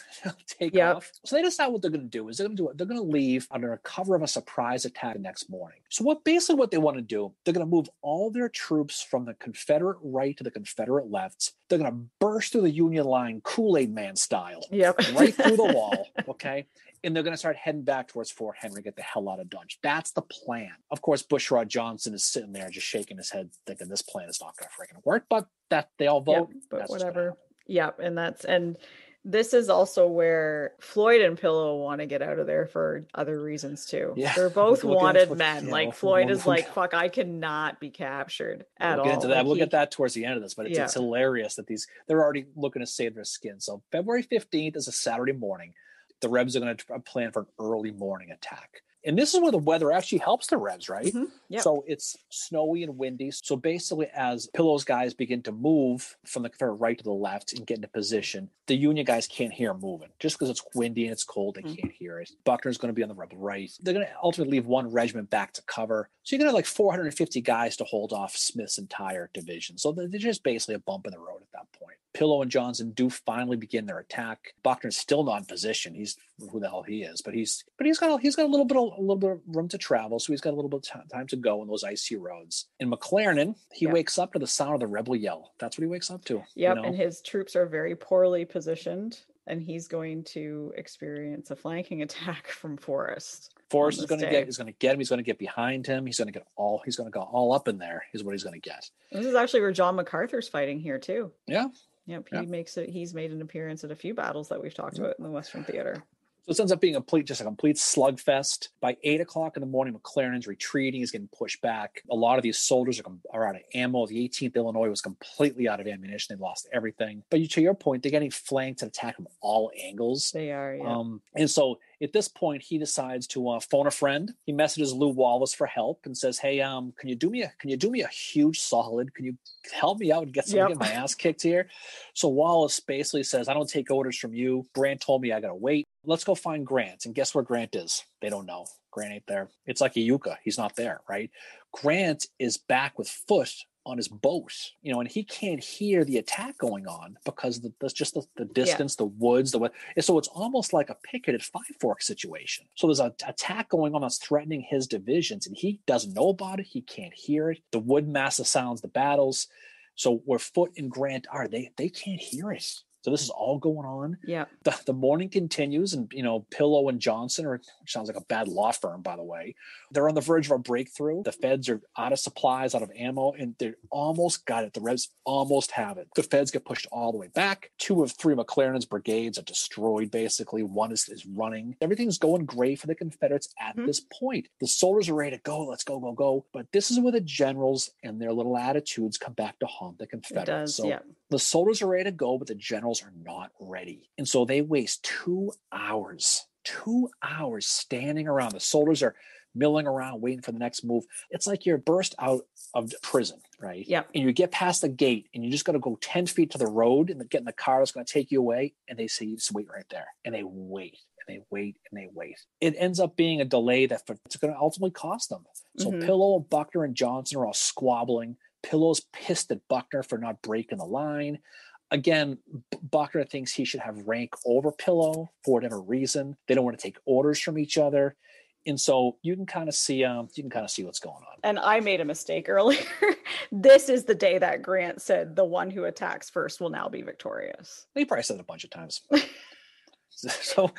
take off. So they decide what they're going to do. They're going to leave under a cover of a surprise attack the next morning. So what they want to do, they're going to move all their troops from the Confederate right to the Confederate left. They're going to burst through the Union line, Kool-Aid Man style, right through the wall, okay? And they're going to start heading back towards Fort Henry, get the hell out of Dodge. That's the plan. Of course, Bushrod Johnson is sitting there just shaking his head, thinking this plan is not going to freaking work. But that they all vote. But that's whatever. Yep. And this is also where Floyd and Pillow want to get out of there for other reasons too. Yeah. They're both wanted men. Like Floyd is like, fuck, I cannot be captured at all. We'll get into that. We'll get that towards the end of this, but it's hilarious that they're already looking to save their skin. So February 15th is a Saturday morning. The Rebs are going to plan for an early morning attack. And this is where the weather actually helps the Rebs, right? Mm-hmm. Yep. So it's snowy and windy. So basically, as Pillow's guys begin to move from the Confederate right to the left and get into position, the Union guys can't hear them moving. Just because it's windy and it's cold, they can't hear it. Buckner's going to be on the Rebel right. They're going to ultimately leave one regiment back to cover. So you're going to have like 450 guys to hold off Smith's entire division. So they're just basically a bump in the road at that point. Pillow and Johnson do finally begin their attack. Buckner's still not in position. He's who the hell he is, but he's got a little bit of room to travel, so he's got a little bit of time to go on those icy roads. In McLaren, he wakes up to the sound of the rebel yell. That's what he wakes up to. Yep, and his troops are very poorly positioned. And he's going to experience a flanking attack from Forrest. Forrest is going to get him. He's going to get behind him. He's going to go all up in there is what he's going to get. This is actually where John MacArthur's fighting here too. Yeah. Yep. He's made an appearance at a few battles that we've talked about in the Western Theater. So it ends up being just a complete slugfest. By 8 o'clock in the morning, McClernand's retreating. He's getting pushed back. A lot of these soldiers are out of ammo. The 18th Illinois was completely out of ammunition. They lost everything. But to your point, they're getting flanked and attacked from all angles. They are, yeah. And so at this point, he decides to phone a friend. He messages Lew Wallace for help and says, "Hey, can you do me a huge solid? Can you help me out and get my ass kicked here?" So Wallace basically says, "I don't take orders from you. Grant told me I gotta wait. Let's go find Grant." And guess where Grant is? They don't know. Grant ain't there. It's like a Iuka. He's not there, right? Grant is back with Foote on his boat, and he can't hear the attack going on because that's just the distance, the woods, so it's almost like a picket at Five Forks situation. So there's an attack going on that's threatening his divisions, and he doesn't know about it. He can't hear it. The wood massa sounds the battles. So where Foote and Grant are, they can't hear it. So this is all going on. Yeah. The morning continues, and Pillow and Johnson, which sounds like a bad law firm, by the way, they're on the verge of a breakthrough. The feds are out of supplies, out of ammo, and they almost got it. The Revs almost have it. The feds get pushed all the way back. 2 of 3 McClernand's brigades are destroyed, basically. 1 is running. Everything's going great for the Confederates at this point. The soldiers are ready to go. Let's go, go, go. But this is where the generals and their little attitudes come back to haunt the Confederates. The soldiers are ready to go, but the generals are not ready. And so they waste 2 hours standing around. The soldiers are milling around, waiting for the next move. It's like you're burst out of prison, right? Yeah. And you get past the gate and you just got to go 10 feet to the road and get in the car that's going to take you away. And they say, you just wait right there. And they wait and they wait and they wait. It ends up being a delay that's going to ultimately cost them. So Pillow, Buckner, and Johnson are all squabbling. Pillow's pissed at Buckner for not breaking the line. Again, Buckner thinks he should have rank over Pillow for whatever reason. They don't want to take orders from each other. And so you can kind of see what's going on. And I made a mistake earlier. This is the day that Grant said the one who attacks first will now be victorious. He probably said it a bunch of times. So,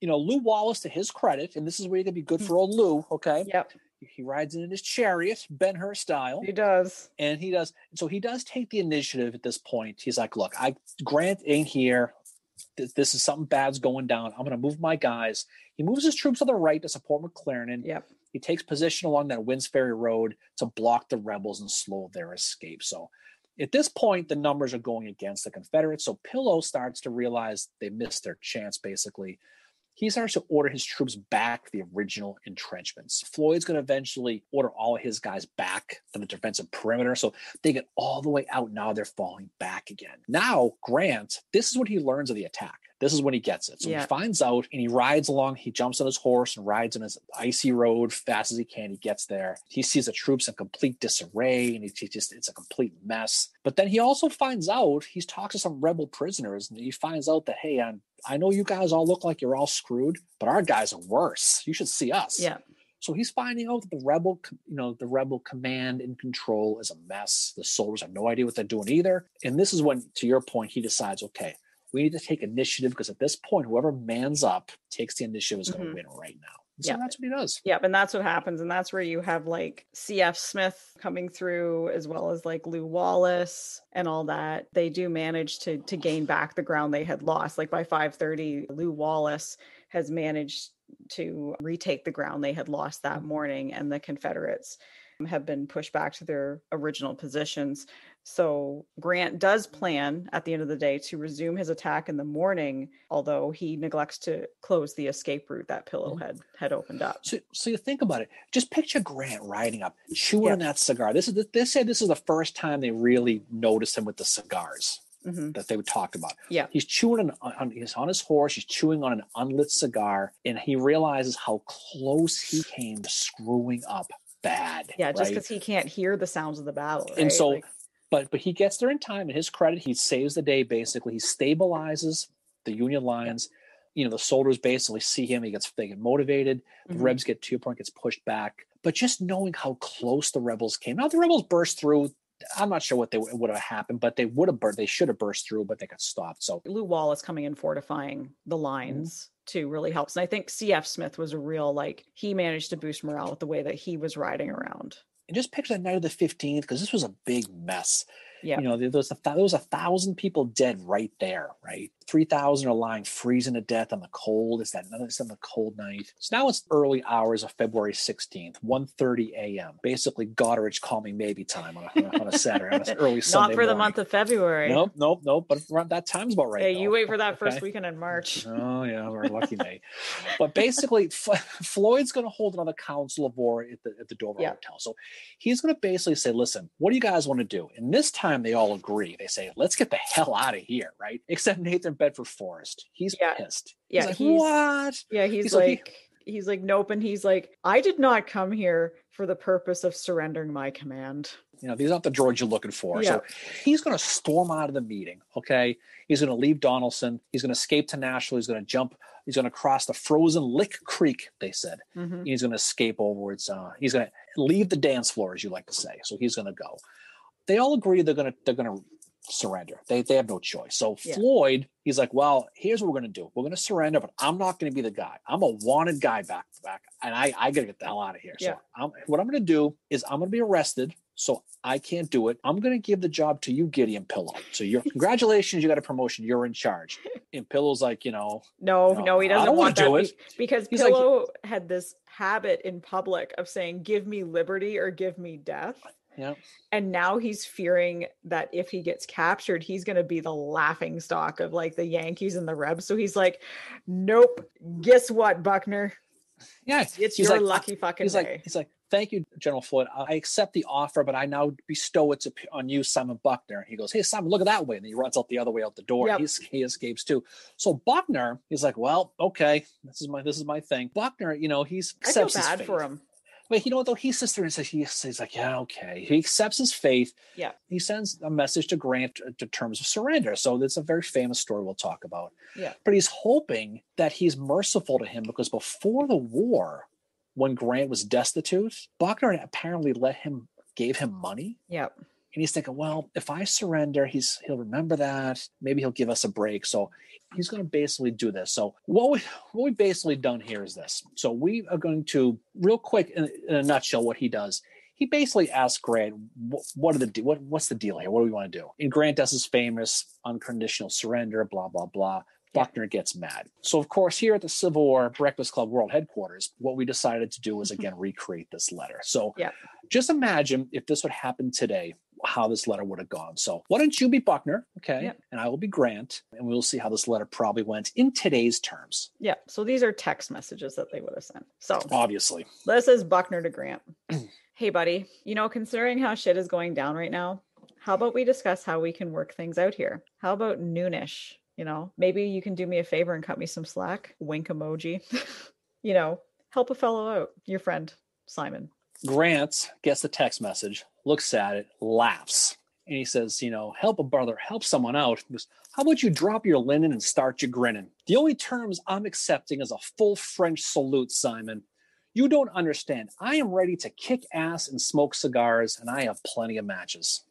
Lew Wallace, to his credit, and this is where you can be good for old Lew, okay? Yep. He rides in his chariot, Ben-Hur style. He does. And he does. So he does take the initiative at this point. He's like, look, Grant ain't here. This is something bad's going down. I'm going to move my guys. He moves his troops to the right to support McClernand. Yep. He takes position along that Winds Ferry Road to block the rebels and slow their escape. So at this point, the numbers are going against the Confederates. So Pillow starts to realize they missed their chance, basically. He starts to order his troops back to the original entrenchments. Floyd's going to eventually order all of his guys back to the defensive perimeter. So they get all the way out. Now they're falling back again. Now, Grant, this is what he learns of the attack. This is when he gets it. So he finds out and he rides along. He jumps on his horse and rides on his icy road fast as he can. He gets there. He sees the troops in complete disarray and it's a complete mess. But then he also finds out, he talks to some rebel prisoners and he finds out that, hey, I know you guys all look like you're all screwed, but our guys are worse. You should see us. Yeah. So he's finding out that the rebel command and control is a mess. The soldiers have no idea what they're doing either. And this is when, to your point, he decides, okay, we need to take initiative because at this point, whoever mans up takes the initiative is going to win right now. So that's what he does. Yep. And that's what happens. And that's where you have like C.F. Smith coming through as well as like Lew Wallace and all that. They do manage to gain back the ground they had lost. Like by 5:30, Lew Wallace has managed to retake the ground they had lost that morning. And the Confederates have been pushed back to their original positions. So Grant does plan at the end of the day to resume his attack in the morning, although he neglects to close the escape route that Pillow had opened up. So you think about it. Just picture Grant riding up, chewing on that cigar. They said this is the first time they really noticed him with the cigars that they would talk about. Yeah. He's chewing he's on his horse. He's chewing on an unlit cigar, and he realizes how close he came to screwing up bad. Yeah, just because he can't hear the sounds of the battle. Right? And so, but he gets there in time. In his credit, he saves the day. Basically, he stabilizes the Union lines. The soldiers basically see him. They get motivated. The Rebs gets pushed back. But just knowing how close the rebels came. Now the rebels burst through. I'm not sure what would have happened, but they should have burst through, but they got stopped. So Lew Wallace coming in fortifying the lines too really helps. And I think C.F. Smith was a real, like, he managed to boost morale with the way that he was riding around. And just picture that night of the 15th, because this was a big mess. Yeah. There was 1,000 people dead right there, right? 3,000 are lying freezing to death on the cold. It's another cold night. So now it's early hours of February 16th, 1:30 a.m. Basically Goderich call me maybe time on a Saturday, on an early Sunday Not for morning. the month of February. Nope. But around that time's about right. Hey, though. You wait for that first weekend in March. Oh, yeah, we're lucky May. But basically, Floyd's going to hold another council of war at the Dover Hotel. So he's going to basically say, listen, what do you guys want to do? And this time they all agree. They say, let's get the hell out of here, right? Except Nathan Bedford Forrest. He's pissed. Yeah, he's like, what? Yeah, he's like, nope. And he's like, I did not come here for the purpose of surrendering my command. These aren't the droids you're looking for. Yeah. So he's going to storm out of the meeting, okay? He's going to leave Donelson. He's going to escape to Nashville. He's going to jump. He's going to cross the frozen Lick Creek, they said. Mm-hmm. He's going to escape overwards. He's going to leave the dance floor, as you like to say. So he's going to go. They all agree they're going to surrender. They have no choice. So Floyd, he's like, well, here's what we're going to do. We're going to surrender, but I'm not going to be the guy. I'm a wanted guy back, and I got to get the hell out of here. Yeah. So what I'm going to do is I'm going to be arrested. So I can't do it. I'm going to give the job to you, Gideon Pillow. So congratulations, you got a promotion. You're in charge. And Pillow's like, no, he doesn't want that. Do it. Because he's Pillow had this habit in public of saying, give me liberty or give me death. Yeah. And now he's fearing that if he gets captured, he's going to be the laughing stock of like the Yankees and the Rebs. So he's like, nope. Guess what, Buckner? Yeah. It's your lucky fucking day. He's like, thank you, General Floyd. I accept the offer, but I now bestow it on you, Simon Buckner. He goes, hey, Simon, look at that way. And he runs out the other way out the door. Yep. He escapes too. So Buckner, he's like, well, okay, this is my thing. Buckner, he's accepts I feel bad his fate. for him. But you know what, though? He sits there and says, he's like, yeah, okay. He accepts his faith. Yeah. He sends a message to Grant to terms of surrender. So it's a very famous story we'll talk about. Yeah. But he's hoping that he's merciful to him because before the war, when Grant was destitute, Buckner apparently gave him money. Yep. And he's thinking, well, if I surrender, he'll remember that. Maybe he'll give us a break. So he's going to basically do this. So what we basically done here is this. So we are going to, real quick, in a nutshell, what he does. He basically asks Grant, what's the deal here? What do we want to do? And Grant does his famous unconditional surrender, blah, blah, blah. Buckner gets mad. So, of course, here at the Civil War Breakfast Club World Headquarters, what we decided to do was, again, recreate this letter. So just imagine if this would happen today, how this letter would have gone. So why don't you be Buckner, okay? Yep. And I will be Grant, and we'll see how this letter probably went in today's terms. Yeah, so these are text messages that they would have sent. So obviously. This is Buckner to Grant. Hey, buddy, considering how shit is going down right now, how about we discuss how we can work things out here? How about noonish? Maybe you can do me a favor and cut me some slack. Wink emoji. Help a fellow out. Your friend, Simon. Grant gets the text message, looks at it, laughs. And he says, help a brother, help someone out. He goes, how about you drop your linen and start your grinning? The only terms I'm accepting is a full French salute, Simon. You don't understand. I am ready to kick ass and smoke cigars, and I have plenty of matches.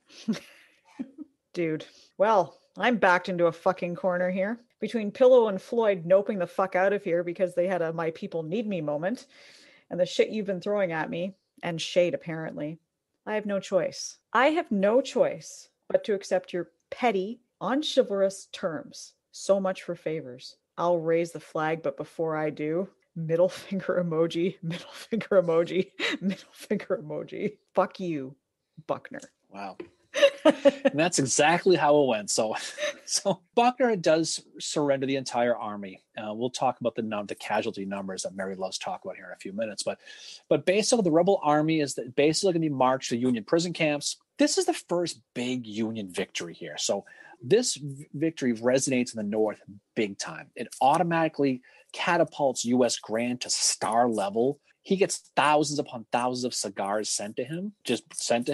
Dude. Well, I'm backed into a fucking corner here. Between Pillow and Floyd noping the fuck out of here because they had a my people need me moment, and the shit you've been throwing at me, and shade apparently, I have no choice. I have no choice but to accept your petty, unchivalrous terms. So much for favors. I'll raise the flag, but before I do, middle finger emoji, middle finger emoji, middle finger emoji. Fuck you, Buckner. Wow. And that's exactly how it went. So Buckner does surrender the entire army. We'll talk about the casualty numbers that Mary loves to talk about here in a few minutes. But basically, the rebel army is basically going to be marched to Union prison camps. This is the first big Union victory here. So this victory resonates in the North big time. It automatically catapults U.S. Grant to star level. He gets thousands upon thousands of cigars sent to him,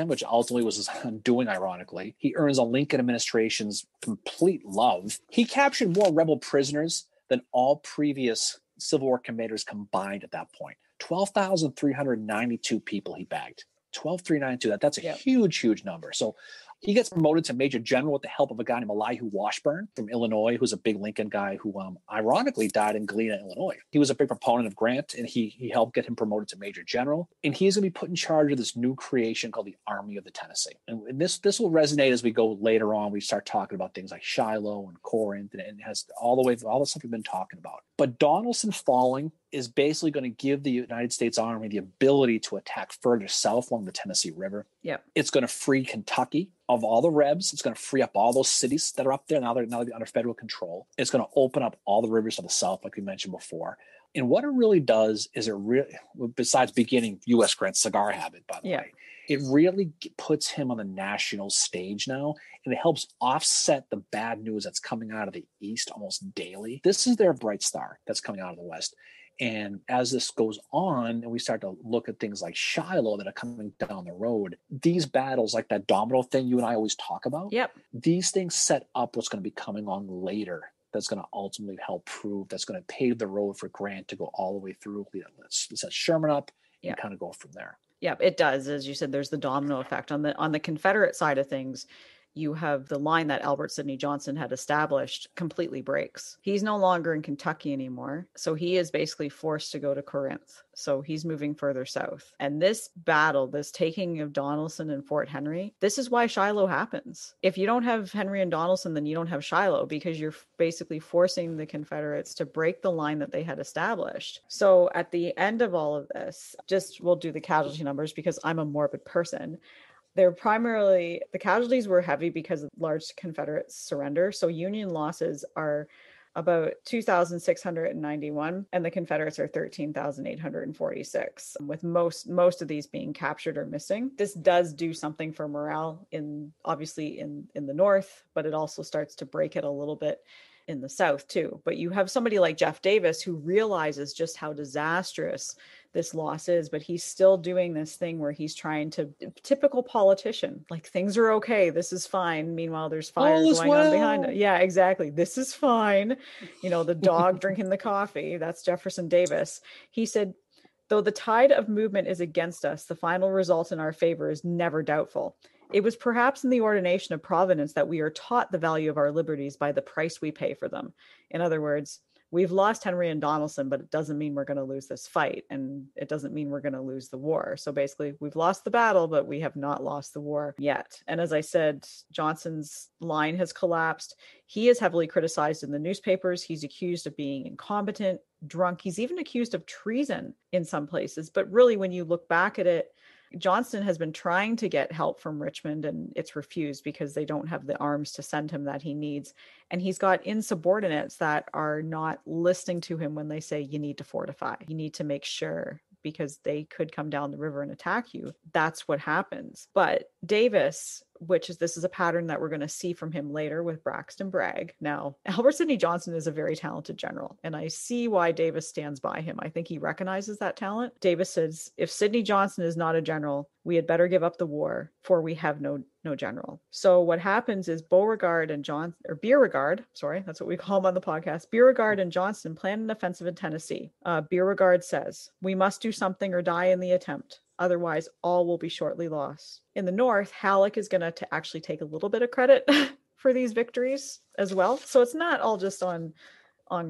which ultimately was his undoing, ironically. He earns a Lincoln administration's complete love. He captured more rebel prisoners than all previous Civil War commanders combined at that point. 12,392 people he bagged. 12,392. That's a huge number. So he gets promoted to Major General with the help of a guy named Elihu Washburn from Illinois, who's a big Lincoln guy who ironically died in Galena, Illinois. He was a big proponent of Grant, and he helped get him promoted to Major General. And he's going to be put in charge of this new creation called the Army of the Tennessee. And this will resonate as we go later on. We start talking about things like Shiloh and Corinth, and it has all the stuff we've been talking about. But Donelson falling is basically going to give the United States Army the ability to attack further south along the Tennessee River. Yeah. It's going to free Kentucky of all the Rebs. It's going to free up all those cities that are up there. Now they're under federal control. It's going to open up all the rivers to the south, like we mentioned before. And what it really does is besides beginning U.S. Grant's cigar habit, by the way, it really puts him on the national stage now, and it helps offset the bad news that's coming out of the East almost daily. This is their bright star that's coming out of the West. And as this goes on and we start to look at things like Shiloh that are coming down the road, these battles, like that domino thing you and I always talk about, these things set up what's going to be coming on later. That's going to ultimately help prove, that's going to pave the road for Grant to go all the way through. Let's set Sherman up and kind of go from there. Yeah, it does. As you said, there's the domino effect on the Confederate side of things. You have the line that Albert Sidney Johnston had established completely breaks. He's no longer in Kentucky anymore. So he is basically forced to go to Corinth. So he's moving further south. And this battle, this taking of Donelson and Fort Henry, this is why Shiloh happens. If you don't have Henry and Donelson, then you don't have Shiloh, because you're basically forcing the Confederates to break the line that they had established. So at the end of all of this, we'll do the casualty numbers because I'm a morbid person. The casualties were heavy because of large Confederate surrender. So Union losses are about 2,691, and the Confederates are 13,846, with most of these being captured or missing. This does do something for morale obviously in the North, but it also starts to break it a little bit in the South too. But you have somebody like Jeff Davis who realizes just how disastrous this loss is, but he's still doing this thing where he's trying to, typical politician, like, things are okay, this is fine. Meanwhile, there's fire going on behind it. Yeah, exactly. This is fine. The dog drinking the coffee. That's Jefferson Davis. He said, though the tide of movement is against us, the final result in our favor is never doubtful. It was perhaps in the ordination of Providence that we are taught the value of our liberties by the price we pay for them. In other words, we've lost Henry and Donelson, but it doesn't mean we're going to lose this fight, and it doesn't mean we're going to lose the war. So basically, we've lost the battle, but we have not lost the war yet. And as I said, Johnson's line has collapsed. He is heavily criticized in the newspapers. He's accused of being incompetent, drunk. He's even accused of treason in some places. But really, when you look back at it, Johnston has been trying to get help from Richmond, and it's refused because they don't have the arms to send him that he needs. And he's got insubordinates that are not listening to him when they say, you need to fortify, you need to make sure, because they could come down the river and attack you. That's what happens. But Davis, this is a pattern that we're going to see from him later with Braxton Bragg. Now, Albert Sidney Johnston is a very talented general, and I see why Davis stands by him. I think he recognizes that talent. Davis says, if Sidney Johnston is not a general, we had better give up the war, for we have no general. So what happens is Beauregard and Beauregard, that's what we call him on the podcast, Beauregard and Johnston plan an offensive in Tennessee. Beauregard says, we must do something or die in the attempt. Otherwise, all will be shortly lost. In the North, Halleck is going to actually take a little bit of credit for these victories as well. So it's not all just on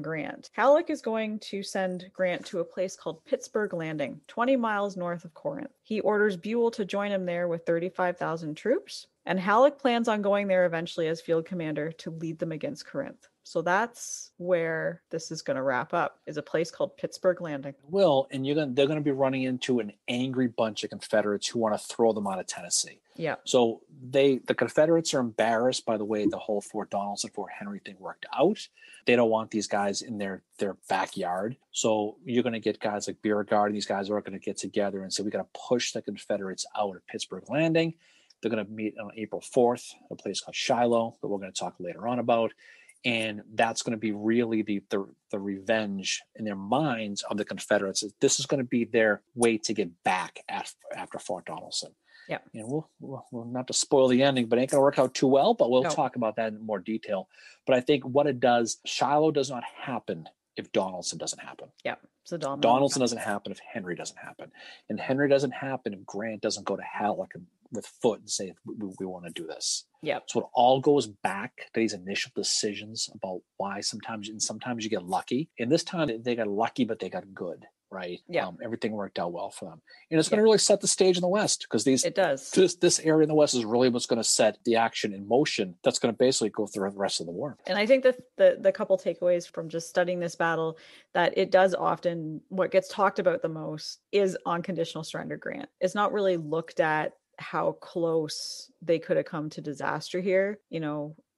Grant. Halleck is going to send Grant to a place called Pittsburgh Landing, 20 miles north of Corinth. He orders Buell to join him there with 35,000 troops, and Halleck plans on going there eventually as field commander to lead them against Corinth. So that's where this is going to wrap up, is a place called Pittsburgh Landing. And they're going to be running into an angry bunch of Confederates who want to throw them out of Tennessee. Yeah. So the Confederates are embarrassed by the way the whole Fort Donelson, Fort Henry thing worked out. They don't want these guys in their backyard. So you're going to get guys like Beauregard, and these guys are going to get together and say, we got to push the Confederates out of Pittsburgh Landing. They're going to meet on April 4th, a place called Shiloh, that we're going to talk later on about. And that's going to be really the revenge in their minds of the Confederates. This is going to be their way to get back after Fort Donelson. Yeah. And we'll not to spoil the ending, but it ain't going to work out too well, but we'll talk about that in more detail. But I think what it does, Shiloh does not happen if Donelson doesn't happen. Yeah. So Donelson doesn't happen if Henry doesn't happen. And Henry doesn't happen if Grant doesn't go to Halleck with Foote and say, we want to do this. Yeah. So it all goes back to these initial decisions about why sometimes you get lucky. And this time they got lucky, but they got good, right? Yeah. Everything worked out well for them. And it's going to really set the stage in the West, because it does. This area in the West is really what's going to set the action in motion that's going to basically go through the rest of the war. And I think that the couple takeaways from just studying this battle, that it does often, what gets talked about the most is unconditional surrender Grant. It's not really looked at how close they could have come to disaster here,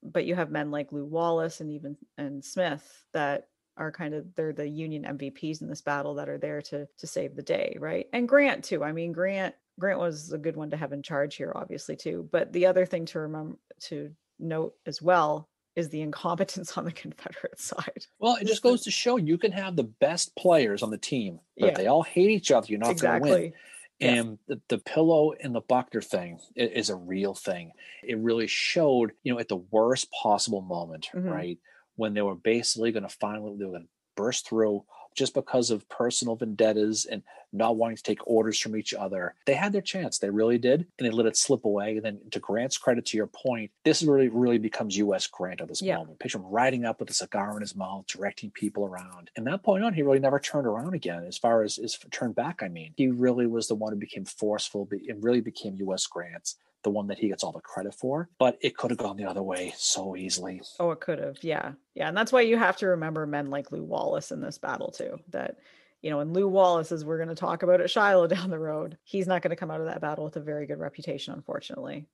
but you have men like Lew Wallace and Smith that are they're the Union MVPs in this battle that are there to save the day, right? And Grant too. I mean, Grant was a good one to have in charge here, obviously too. But the other thing to note as well is the incompetence on the Confederate side. Well, it just goes to show you can have the best players on the team, but if they all hate each other, you're not going to win. And the Pillow and the Buckner thing is a real thing. It really showed, at the worst possible moment, right? When they were basically going to burst through just because of personal vendettas and not wanting to take orders from each other. They had their chance. They really did. And they let it slip away. And then to Grant's credit, to your point, this really becomes U.S. Grant at this moment. Picture him riding up with a cigar in his mouth, directing people around. And that point on, he really never turned around again. As far as turned back, I mean, he really was the one who became forceful and really became U.S. Grant's, the one that he gets all the credit for. But it could have gone the other way so easily. Oh, it could have. Yeah. Yeah. And that's why you have to remember men like Lew Wallace in this battle too, that, and Lew Wallace, as we're going to talk about at Shiloh down the road, he's not going to come out of that battle with a very good reputation, unfortunately.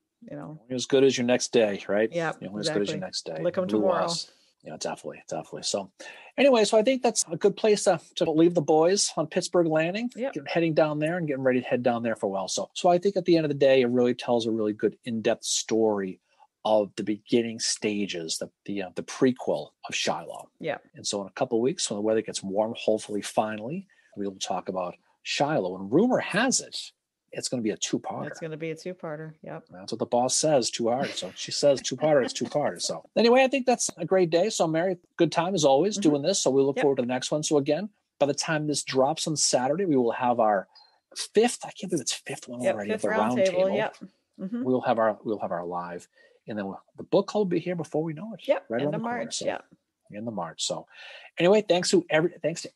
As good as your next day, right? Yeah. As good as your next day. Lick him tomorrow. Yeah, definitely. So anyway, so I think that's a good place to leave the boys on Pittsburgh Landing, heading down there and getting ready to head down there for a while. So I think at the end of the day, it really tells a really good in-depth story of the beginning stages, the prequel of Shiloh. Yeah. And so in a couple of weeks, when the weather gets warm, hopefully finally, we will talk about Shiloh. And rumor has it, it's going to be a two-parter. It's going to be a two-parter. Yep. That's what the boss says, two-parter. So she says two-parter, it's two-parter. So anyway, I think that's a great day. So Mary, good time as always doing this. So we look forward to the next one. So again, by the time this drops on Saturday, we will have our fifth, I can't believe it's fifth one already, fifth the round table. Yep. We'll have our live. And then the book club will be here before we know it. Yep. Right end around of the corner. March. So, in the March. So anyway, thanks to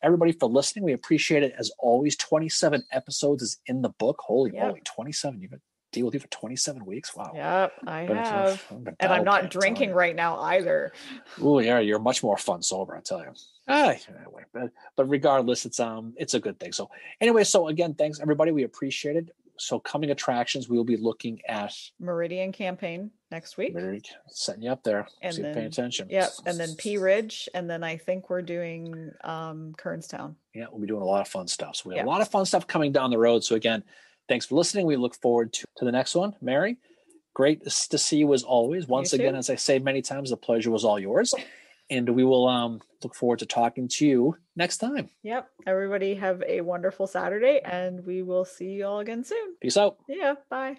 everybody for listening. We appreciate it as always. 27 episodes is in the book. Holy moly, 27. You've been deal with you for 27 weeks. Wow. Yep, I have. And I'm not drinking right now either. Oh yeah, you're much more fun sober, I tell you. Anyway, but regardless, it's a good thing. So anyway, so again, thanks everybody. We appreciate it. So coming attractions, we will be looking at Meridian Campaign next week. Setting you up there. And so pay attention. Yep. And then Pea Ridge. And then I think we're doing Kernstown. Yeah, we'll be doing a lot of fun stuff. So we have a lot of fun stuff coming down the road. So again, thanks for listening. We look forward to the next one. Mary, great to see you as always. Once again, as I say many times, the pleasure was all yours. And we will look forward to talking to you next time. Yep. Everybody have a wonderful Saturday, and we will see you all again soon. Peace out. Yeah. Bye.